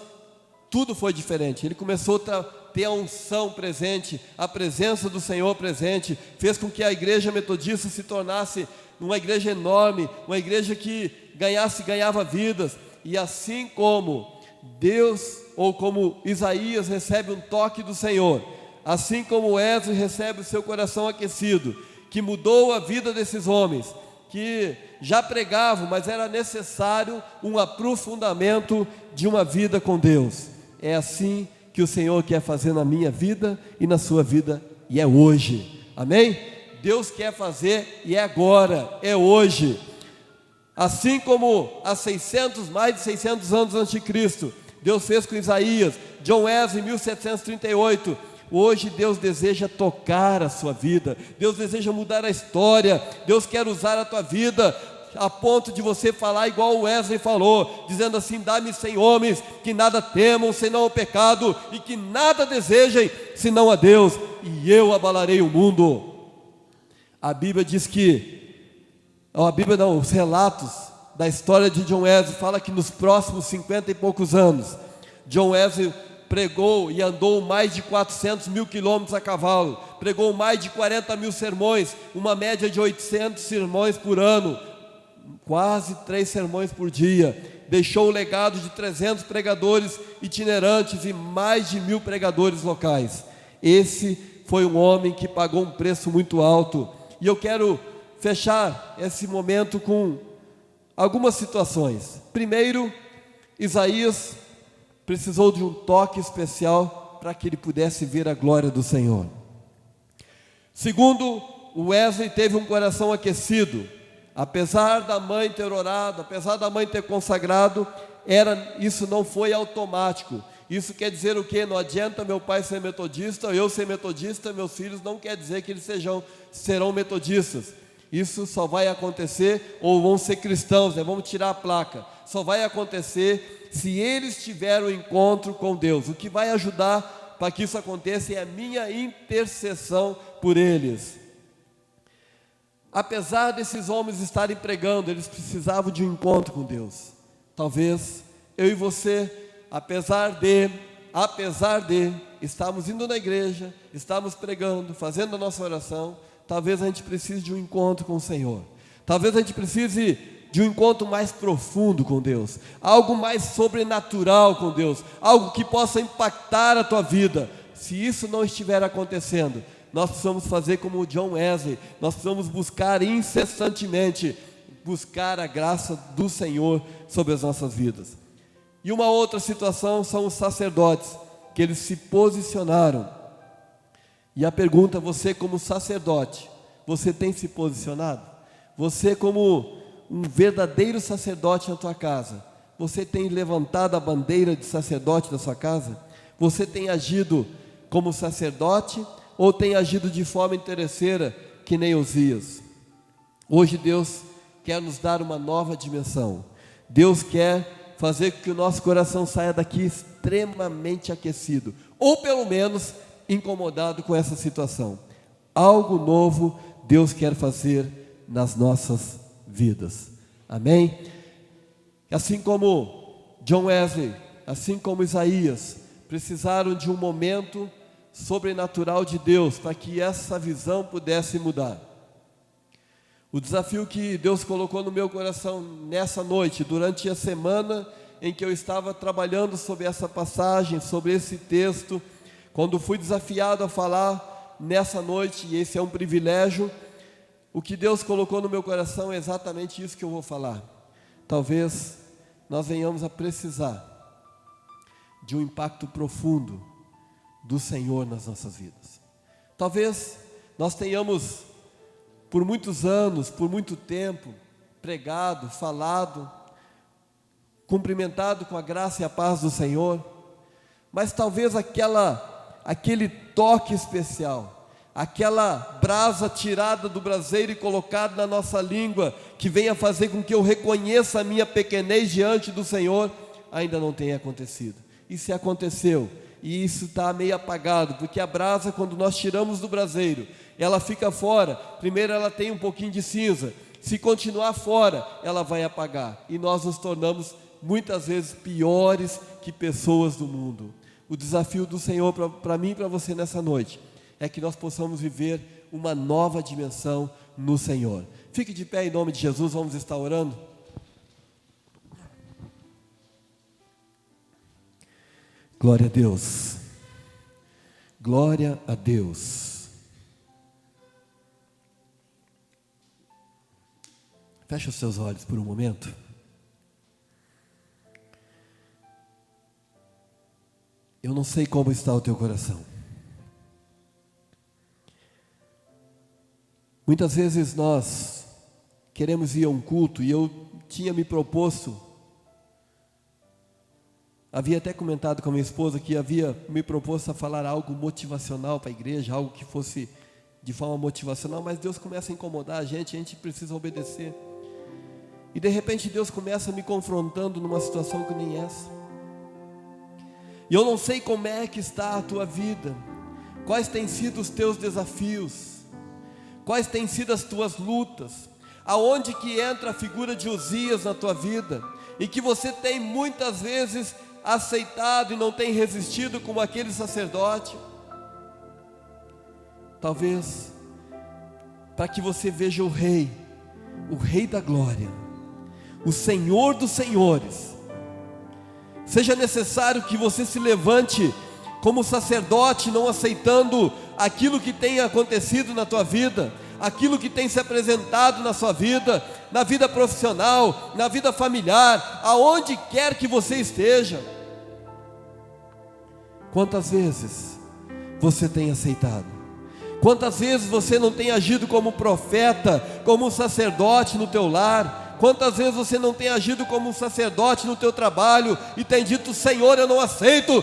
tudo foi diferente. Ele começou a ter a unção presente, a presença do Senhor presente, fez com que a igreja metodista se tornasse uma igreja enorme, uma igreja que ganhava vidas. E assim como Deus, ou como Isaías recebe um toque do Senhor, assim como Wesley recebe o seu coração aquecido, que mudou a vida desses homens, que já pregavam, mas era necessário um aprofundamento de uma vida com Deus. É assim que o Senhor quer fazer na minha vida e na sua vida, e é hoje, amém? Deus quer fazer e é agora, é hoje. Assim como há mais de 600 anos antes de Cristo, Deus fez com Isaías, John Wesley em 1738, hoje Deus deseja tocar a sua vida, Deus deseja mudar a história, Deus quer usar a tua vida, a ponto de você falar igual o Wesley falou, dizendo assim, dá-me 100 homens, que nada temam, senão o pecado, e que nada desejem, senão a Deus, e eu abalarei o mundo. A Bíblia diz os relatos da história de John Wesley, fala que nos próximos 50 e poucos anos, John Wesley pregou e andou mais de 400 mil quilômetros a cavalo, pregou mais de 40 mil sermões, uma média de 800 sermões por ano, quase 3 sermões por dia, deixou o legado de 300 pregadores itinerantes e mais de 1000 pregadores locais. Esse foi um homem que pagou um preço muito alto, e eu quero fechar esse momento com algumas situações. Primeiro, Isaías precisou de um toque especial para que ele pudesse ver a glória do Senhor. Segundo, Wesley teve um coração aquecido. apesar da mãe ter orado, apesar da mãe ter consagrado, isso não foi automático. Isso quer dizer o quê? Não adianta meu pai ser metodista, eu ser metodista, meus filhos não quer dizer que eles serão metodistas. Isso só vai acontecer, ou vão ser cristãos, né? Vamos tirar a placa. Só vai acontecer se eles tiverem um encontro com Deus. O que vai ajudar para que isso aconteça é a minha intercessão por eles. Apesar desses homens estarem pregando, eles precisavam de um encontro com Deus. Talvez eu e você, apesar de estarmos indo na igreja, estarmos pregando, fazendo a nossa oração, talvez a gente precise de um encontro com o Senhor. Talvez a gente precise de um encontro mais profundo com Deus, algo mais sobrenatural com Deus, algo que possa impactar a tua vida. Se isso não estiver acontecendo, nós precisamos fazer como o John Wesley, nós precisamos buscar incessantemente, buscar a graça do Senhor sobre as nossas vidas. E uma outra situação são os sacerdotes, que eles se posicionaram. E a pergunta, você como sacerdote, você tem se posicionado? Você como um verdadeiro sacerdote na tua casa, você tem levantado a bandeira de sacerdote da sua casa? Você tem agido como sacerdote ou tem agido de forma interesseira, que nem Uzias? Hoje Deus quer nos dar uma nova dimensão. Deus quer fazer com que o nosso coração saia daqui extremamente aquecido, ou pelo menos incomodado com essa situação. Algo novo Deus quer fazer nas nossas vidas. Amém? Assim como John Wesley, assim como Isaías, precisaram de um momento sobrenatural de Deus para que essa visão pudesse mudar. O desafio que Deus colocou no meu coração nessa noite, durante a semana em que eu estava trabalhando sobre essa passagem, sobre esse texto, quando fui desafiado a falar nessa noite, e esse é um privilégio, o que Deus colocou no meu coração é exatamente isso que eu vou falar. Talvez nós venhamos a precisar de um impacto profundo do Senhor nas nossas vidas. Talvez nós tenhamos, por muitos anos, por muito tempo, pregado, falado, cumprimentado com a graça e a paz do Senhor, mas talvez aquele toque especial, aquela brasa tirada do braseiro e colocada na nossa língua, que venha fazer com que eu reconheça a minha pequenez diante do Senhor, ainda não tenha acontecido. E se aconteceu, e isso está meio apagado, porque a brasa, quando nós tiramos do braseiro, ela fica fora. Primeiro ela tem um pouquinho de cinza, se continuar fora, ela vai apagar, e nós nos tornamos muitas vezes piores que pessoas do mundo. O desafio do Senhor para mim e para você nessa noite é que nós possamos viver uma nova dimensão no Senhor. Fique de pé em nome de Jesus, vamos estar orando. Glória a Deus, glória a Deus. Feche os seus olhos por um momento. Eu não sei como está o teu coração. Muitas vezes nós queremos ir a um culto, e eu tinha me proposto, havia até comentado com a minha esposa que havia me proposto a falar algo motivacional para a igreja, algo que fosse de forma motivacional, mas Deus começa a incomodar a gente precisa obedecer. E de repente Deus começa me confrontando numa situação que nem essa. E eu não sei como é que está a tua vida, quais têm sido os teus desafios, quais têm sido as tuas lutas, aonde que entra a figura de Uzias na tua vida, e que você tem muitas vezes aceitado e não tem resistido como aquele sacerdote. Talvez para que você veja o Rei da glória, o Senhor dos senhores, seja necessário que você se levante como sacerdote, não aceitando aquilo que tem acontecido na tua vida, aquilo que tem se apresentado na sua vida, na vida profissional, na vida familiar, aonde quer que você esteja. Quantas vezes você tem aceitado? Quantas vezes você não tem agido como profeta, como um sacerdote no teu lar? Quantas vezes você não tem agido como um sacerdote no teu trabalho e tem dito: Senhor, eu não aceito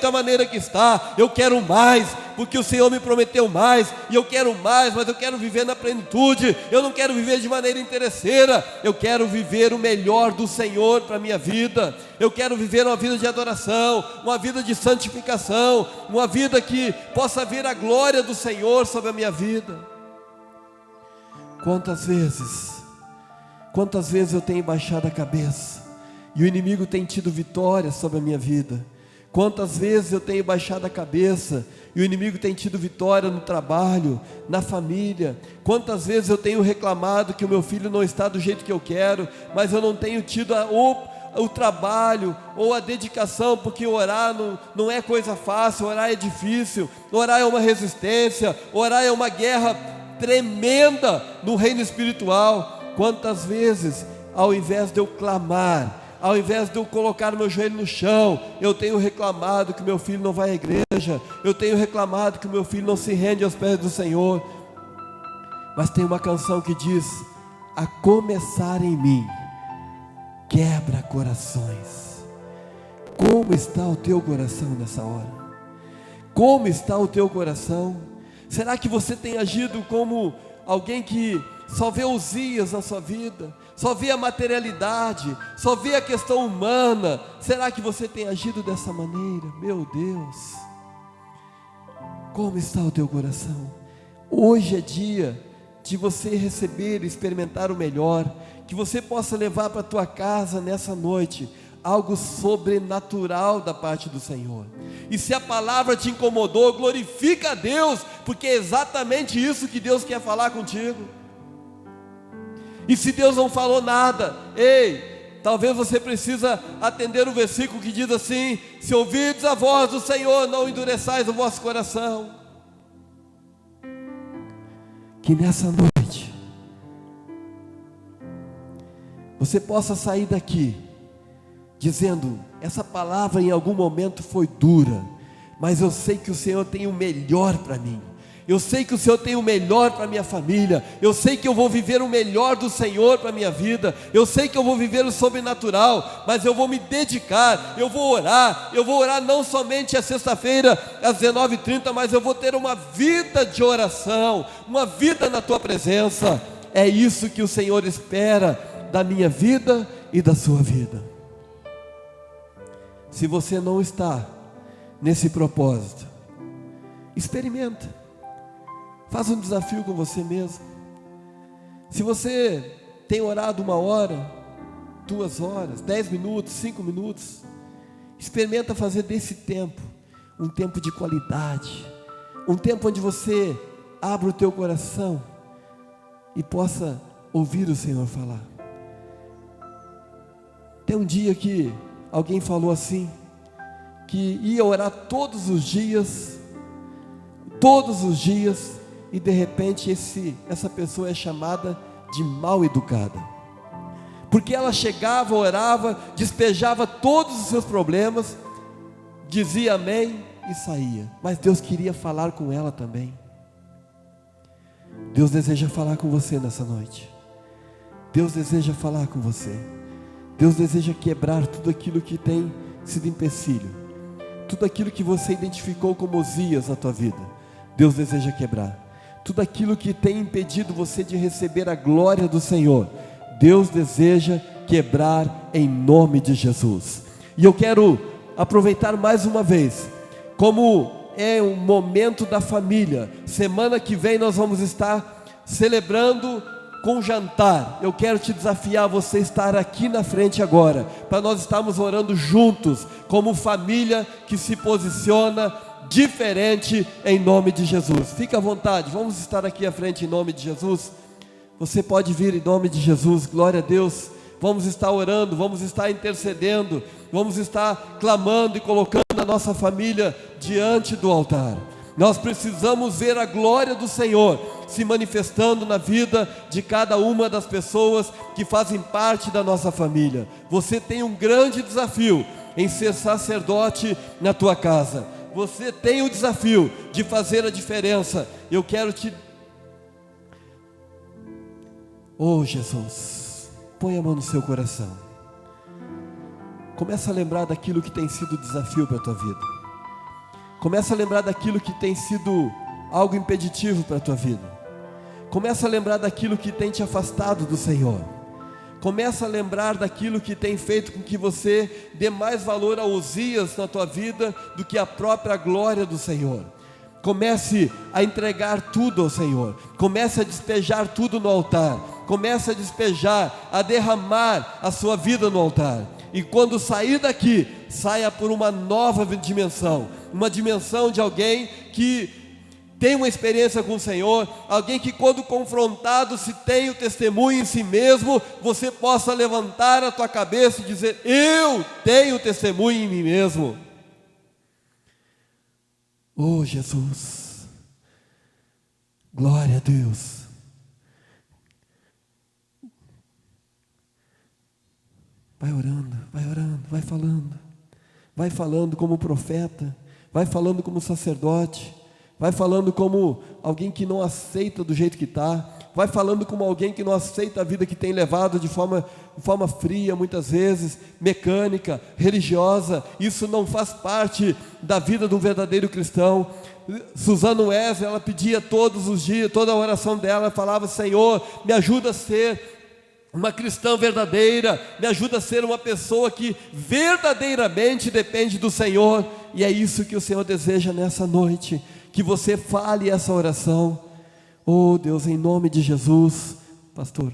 a maneira que está, eu quero mais, porque o Senhor me prometeu mais, e eu quero mais, mas eu quero viver na plenitude, eu não quero viver de maneira interesseira, eu quero viver o melhor do Senhor para a minha vida, eu quero viver uma vida de adoração, uma vida de santificação, uma vida que possa ver a glória do Senhor sobre a minha vida. Quantas vezes eu tenho baixado a cabeça e o inimigo tem tido vitória sobre a minha vida? Quantas vezes eu tenho baixado a cabeça e o inimigo tem tido vitória no trabalho, na família? Quantas vezes eu tenho reclamado que o meu filho não está do jeito que eu quero, mas eu não tenho tido o trabalho ou a dedicação, porque orar não é coisa fácil, orar é difícil, orar é uma resistência, orar é uma guerra tremenda no reino espiritual. Quantas vezes, ao invés de eu clamar, ao invés de eu colocar o meu joelho no chão, eu tenho reclamado que meu filho não vai à igreja, eu tenho reclamado que meu filho não se rende aos pés do Senhor. Mas tem uma canção que diz: a começar em mim, quebra corações. Como está o teu coração nessa hora? Como está o teu coração? Será que você tem agido como alguém que só vê os dias na sua vida, só vê a materialidade, só vê a questão humana? Será que você tem agido dessa maneira? Meu Deus, como está o teu coração? Hoje é dia de você receber e experimentar o melhor, que você possa levar para a tua casa nessa noite algo sobrenatural da parte do Senhor. E se a palavra te incomodou, glorifica a Deus, porque é exatamente isso que Deus quer falar contigo. E se Deus não falou nada, talvez você precisa atender o versículo que diz assim: se ouvirdes a voz do Senhor, não endureçais o vosso coração. Que nessa noite você possa sair daqui dizendo: essa palavra em algum momento foi dura, mas eu sei que o Senhor tem o melhor para mim. Eu sei que o Senhor tem o melhor para a minha família. Eu sei que eu vou viver o melhor do Senhor para a minha vida. Eu sei que eu vou viver o sobrenatural, mas eu vou me dedicar, eu vou orar não somente a sexta-feira às 19h30, mas eu vou ter uma vida de oração, uma vida na tua presença. É isso que o Senhor espera da minha vida e da sua vida. Se você não está nesse propósito, experimenta. Faz um desafio com você mesmo. Se você tem orado 1 hora, 2 horas, 10 minutos, 5 minutos, experimenta fazer desse tempo um tempo de qualidade, um tempo onde você abra o teu coração e possa ouvir o Senhor falar. Tem um dia que alguém falou assim, que ia orar todos os dias, e de repente essa pessoa é chamada de mal educada, porque ela chegava, orava, despejava todos os seus problemas, dizia amém e saía, mas Deus queria falar com ela também. Deus deseja falar com você nessa noite. Deus deseja falar com você. Deus deseja quebrar tudo aquilo que tem sido empecilho, tudo aquilo que você identificou como Uzias na tua vida. Deus deseja quebrar tudo aquilo que tem impedido você de receber a glória do Senhor. Deus deseja quebrar em nome de Jesus. E eu quero aproveitar mais uma vez, como é um momento da família. Semana que vem nós vamos estar celebrando com jantar. Eu quero te desafiar a você estar aqui na frente agora, para nós estarmos orando juntos, como família que se posiciona diferente em nome de Jesus. Fica à vontade, vamos estar aqui à frente em nome de Jesus. Você pode vir em nome de Jesus, glória a Deus. Vamos estar orando, vamos estar intercedendo, vamos estar clamando e colocando a nossa família diante do altar. Nós precisamos ver a glória do Senhor se manifestando na vida de cada uma das pessoas que fazem parte da nossa família. Você tem um grande desafio em ser sacerdote na tua casa. você tem o desafio de fazer a diferença. Eu quero te... Oh Jesus, põe a mão no seu coração. Começa a lembrar daquilo que tem sido desafio para a tua vida. Começa a lembrar daquilo que tem sido algo impeditivo para a tua vida. Começa a lembrar daquilo que tem te afastado do Senhor. Começa a lembrar daquilo que tem feito com que você dê mais valor a Uzias na tua vida do que a própria glória do Senhor. Comece a entregar tudo ao Senhor. Comece a despejar tudo no altar. Comece a despejar, a derramar a sua vida no altar. E quando sair daqui, saia por uma nova dimensão. Uma dimensão de alguém que tem uma experiência com o Senhor. Alguém que quando confrontado, se tem o testemunho em si mesmo, você possa levantar a tua cabeça e dizer: eu tenho testemunho em mim mesmo. Oh Jesus, glória a Deus. Vai orando, vai falando como profeta, vai falando como sacerdote, vai falando como alguém que não aceita do jeito que está, vai falando como alguém que não aceita a vida que tem levado de forma fria, muitas vezes, mecânica, religiosa. Isso não faz parte da vida de um verdadeiro cristão. Susana Wesley, ela pedia todos os dias, toda a oração dela, falava: Senhor, me ajuda a ser uma cristã verdadeira, me ajuda a ser uma pessoa que verdadeiramente depende do Senhor. E é isso que o Senhor deseja nessa noite, que você fale essa oração. Oh Deus, em nome de Jesus. Pastor.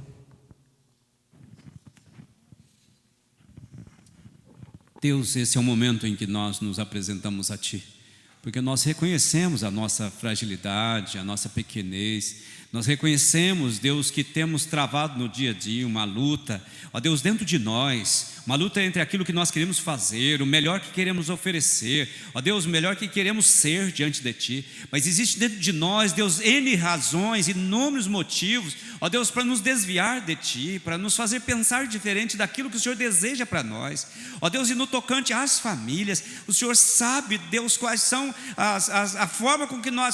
Deus, esse é o momento em que nós nos apresentamos a Ti, porque nós reconhecemos a nossa fragilidade, a nossa pequenez. Nós reconhecemos, Deus, que temos travado no dia a dia uma luta, ó Deus, dentro de nós, uma luta entre aquilo que nós queremos fazer, o melhor que queremos oferecer, ó Deus, o melhor que queremos ser diante de Ti. Mas existe dentro de nós, Deus, N razões, inúmeros motivos, ó Deus, para nos desviar de Ti, para nos fazer pensar diferente daquilo que o Senhor deseja para nós. Ó Deus, e no tocante às famílias, o Senhor sabe, Deus, quais são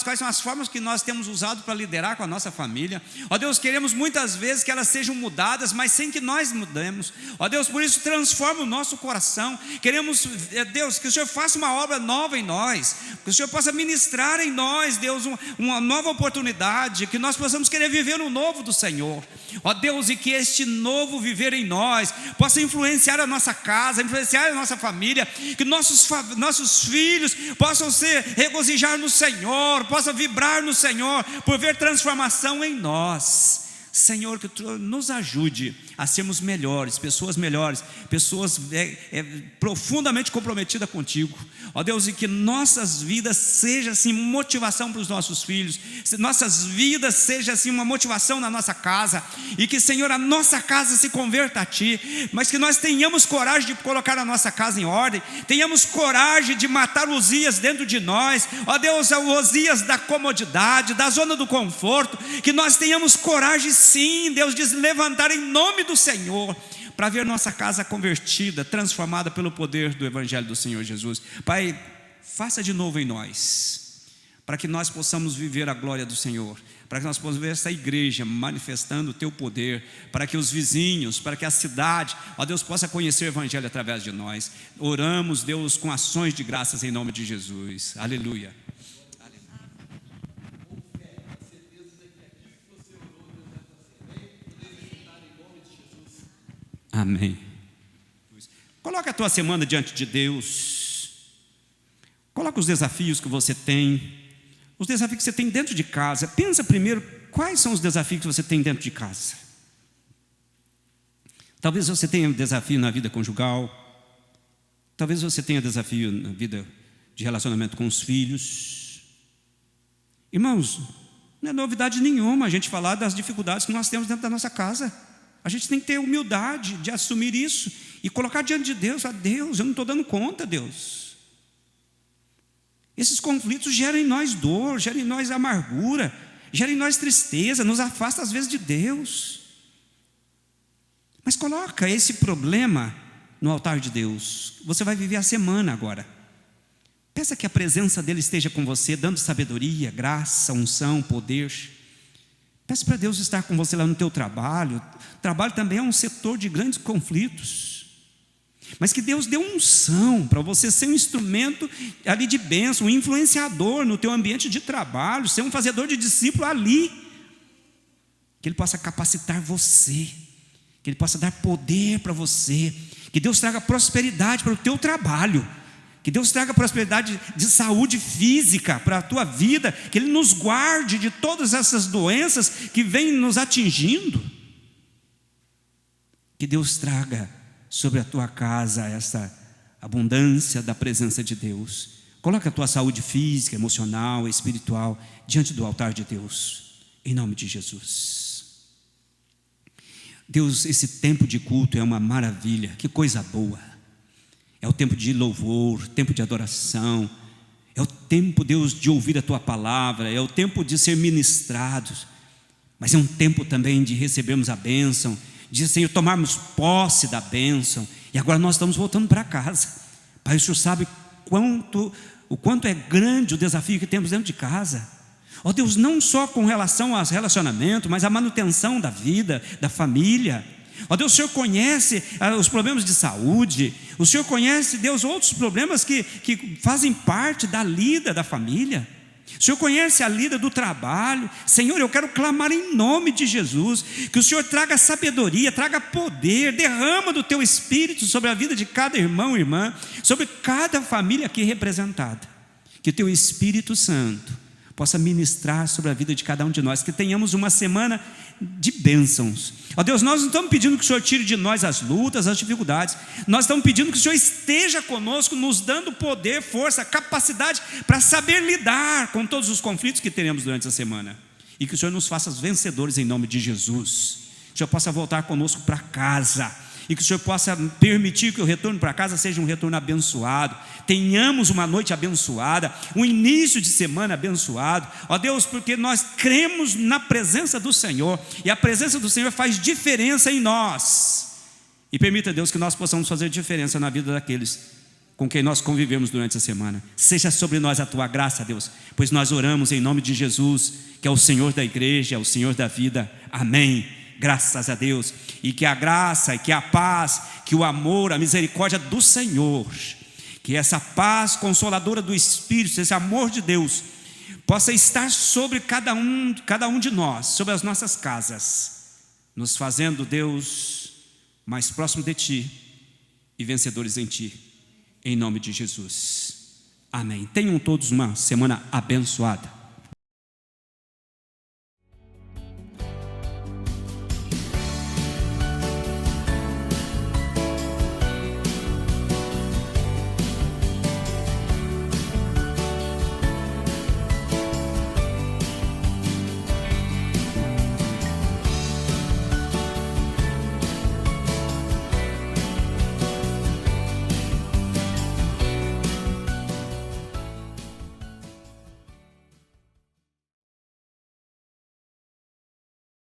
quais são as formas que nós temos usado para liderar com a nossa família. Ó Deus, queremos muitas vezes que elas sejam mudadas, mas sem que nós mudemos. Ó Deus, por isso transforma o nosso coração. Queremos, Deus, que o Senhor faça uma obra nova em nós, que o Senhor possa ministrar em nós, Deus, uma nova oportunidade, que nós possamos querer viver o novo do Senhor. Ó Deus, e que este novo viver em nós possa influenciar a nossa casa, influenciar a nossa família, que nossos filhos possam se regozijar no Senhor, possam vibrar no Senhor, por ver transformação em nós. Senhor, que Tu nos ajude a sermos melhores, pessoas profundamente comprometidas contigo. Ó Deus, e que nossas vidas sejam assim motivação para os nossos filhos, nossas vidas sejam assim uma motivação na nossa casa, e que, Senhor, a nossa casa se converta a Ti, mas que nós tenhamos coragem de colocar a nossa casa em ordem, tenhamos coragem de matar Uzias dentro de nós, ó Deus, o Uzias da comodidade, da zona do conforto, que nós tenhamos coragem, sim, Deus, de levantar em nome do Senhor, para ver nossa casa convertida, transformada pelo poder do Evangelho do Senhor Jesus. Pai, faça de novo em nós, para que nós possamos viver a glória do Senhor, para que nós possamos ver essa igreja manifestando o Teu poder, para que os vizinhos, para que a cidade, ó Deus, possa conhecer o Evangelho através de nós. Oramos, Deus, com ações de graças em nome de Jesus. Aleluia. Amém. Coloca a tua semana diante de Deus. Coloca os desafios que você tem, os desafios que você tem dentro de casa. Pensa primeiro, quais são os desafios que você tem dentro de casa? Talvez você tenha um desafio na vida conjugal, talvez você tenha desafio na vida de relacionamento com os filhos. Irmãos, não é novidade nenhuma a gente falar das dificuldades que nós temos dentro da nossa casa. A gente tem que ter humildade de assumir isso e colocar diante de Deus: a Deus, eu não estou dando conta, Deus. Esses conflitos geram em nós dor, geram em nós amargura, geram em nós tristeza, nos afasta às vezes de Deus. Mas coloca esse problema no altar de Deus. Você vai viver a semana agora. Peça que a presença dele esteja com você, dando sabedoria, graça, unção, poder. Peça para Deus estar com você lá no teu trabalho. O trabalho também é um setor de grandes conflitos, mas que Deus dê unção para você ser um instrumento ali de bênção, um influenciador no teu ambiente de trabalho, ser um fazedor de discípulo ali, que Ele possa capacitar você, que Ele possa dar poder para você, que Deus traga prosperidade para o teu trabalho, que Deus traga prosperidade de saúde física para a tua vida, que Ele nos guarde de todas essas doenças que vêm nos atingindo, que Deus traga sobre a tua casa essa abundância da presença de Deus. Coloca a tua saúde física, emocional, espiritual diante do altar de Deus, em nome de Jesus. Deus, esse tempo de culto é uma maravilha, que coisa boa. É o tempo de louvor, tempo de adoração, é o tempo, Deus, de ouvir a tua palavra, é o tempo de ser ministrados, mas é um tempo também de recebermos a bênção, de, Senhor, tomarmos posse da bênção. E agora nós estamos voltando para casa. Pai, o Senhor sabe o quanto é grande o desafio que temos dentro de casa. Ó Deus, não só com relação aos relacionamentos, mas a manutenção da vida, da família. Ó Deus, o Senhor conhece os problemas de saúde, o Senhor conhece, Deus, outros problemas que fazem parte da lida da família. O Senhor conhece a lida do trabalho. Senhor, eu quero clamar em nome de Jesus, que o Senhor traga sabedoria, traga poder, derrama do teu Espírito sobre a vida de cada irmão e irmã, sobre cada família aqui representada, que o teu Espírito Santo possa ministrar sobre a vida de cada um de nós, que tenhamos uma semana de bênçãos. Ó Deus, nós não estamos pedindo que o Senhor tire de nós as lutas, as dificuldades, nós estamos pedindo que o Senhor esteja conosco, nos dando poder, força, capacidade para saber lidar com todos os conflitos que teremos durante a semana, e que o Senhor nos faça vencedores em nome de Jesus. Que o Senhor possa voltar conosco para casa, e que o Senhor possa permitir que o retorno para casa seja um retorno abençoado, tenhamos uma noite abençoada, um início de semana abençoado, ó Deus, porque nós cremos na presença do Senhor, e a presença do Senhor faz diferença em nós, e permita, Deus, que nós possamos fazer diferença na vida daqueles com quem nós convivemos durante a semana. Seja sobre nós a tua graça, Deus, pois nós oramos em nome de Jesus, que é o Senhor da igreja, é o Senhor da vida. Amém. Graças a Deus, e que a graça, e que a paz, que o amor, a misericórdia do Senhor, que essa paz consoladora do Espírito, esse amor de Deus, possa estar sobre cada um de nós, sobre as nossas casas, nos fazendo, Deus, mais próximo de Ti e vencedores em Ti, em nome de Jesus. Amém. Tenham todos uma semana abençoada.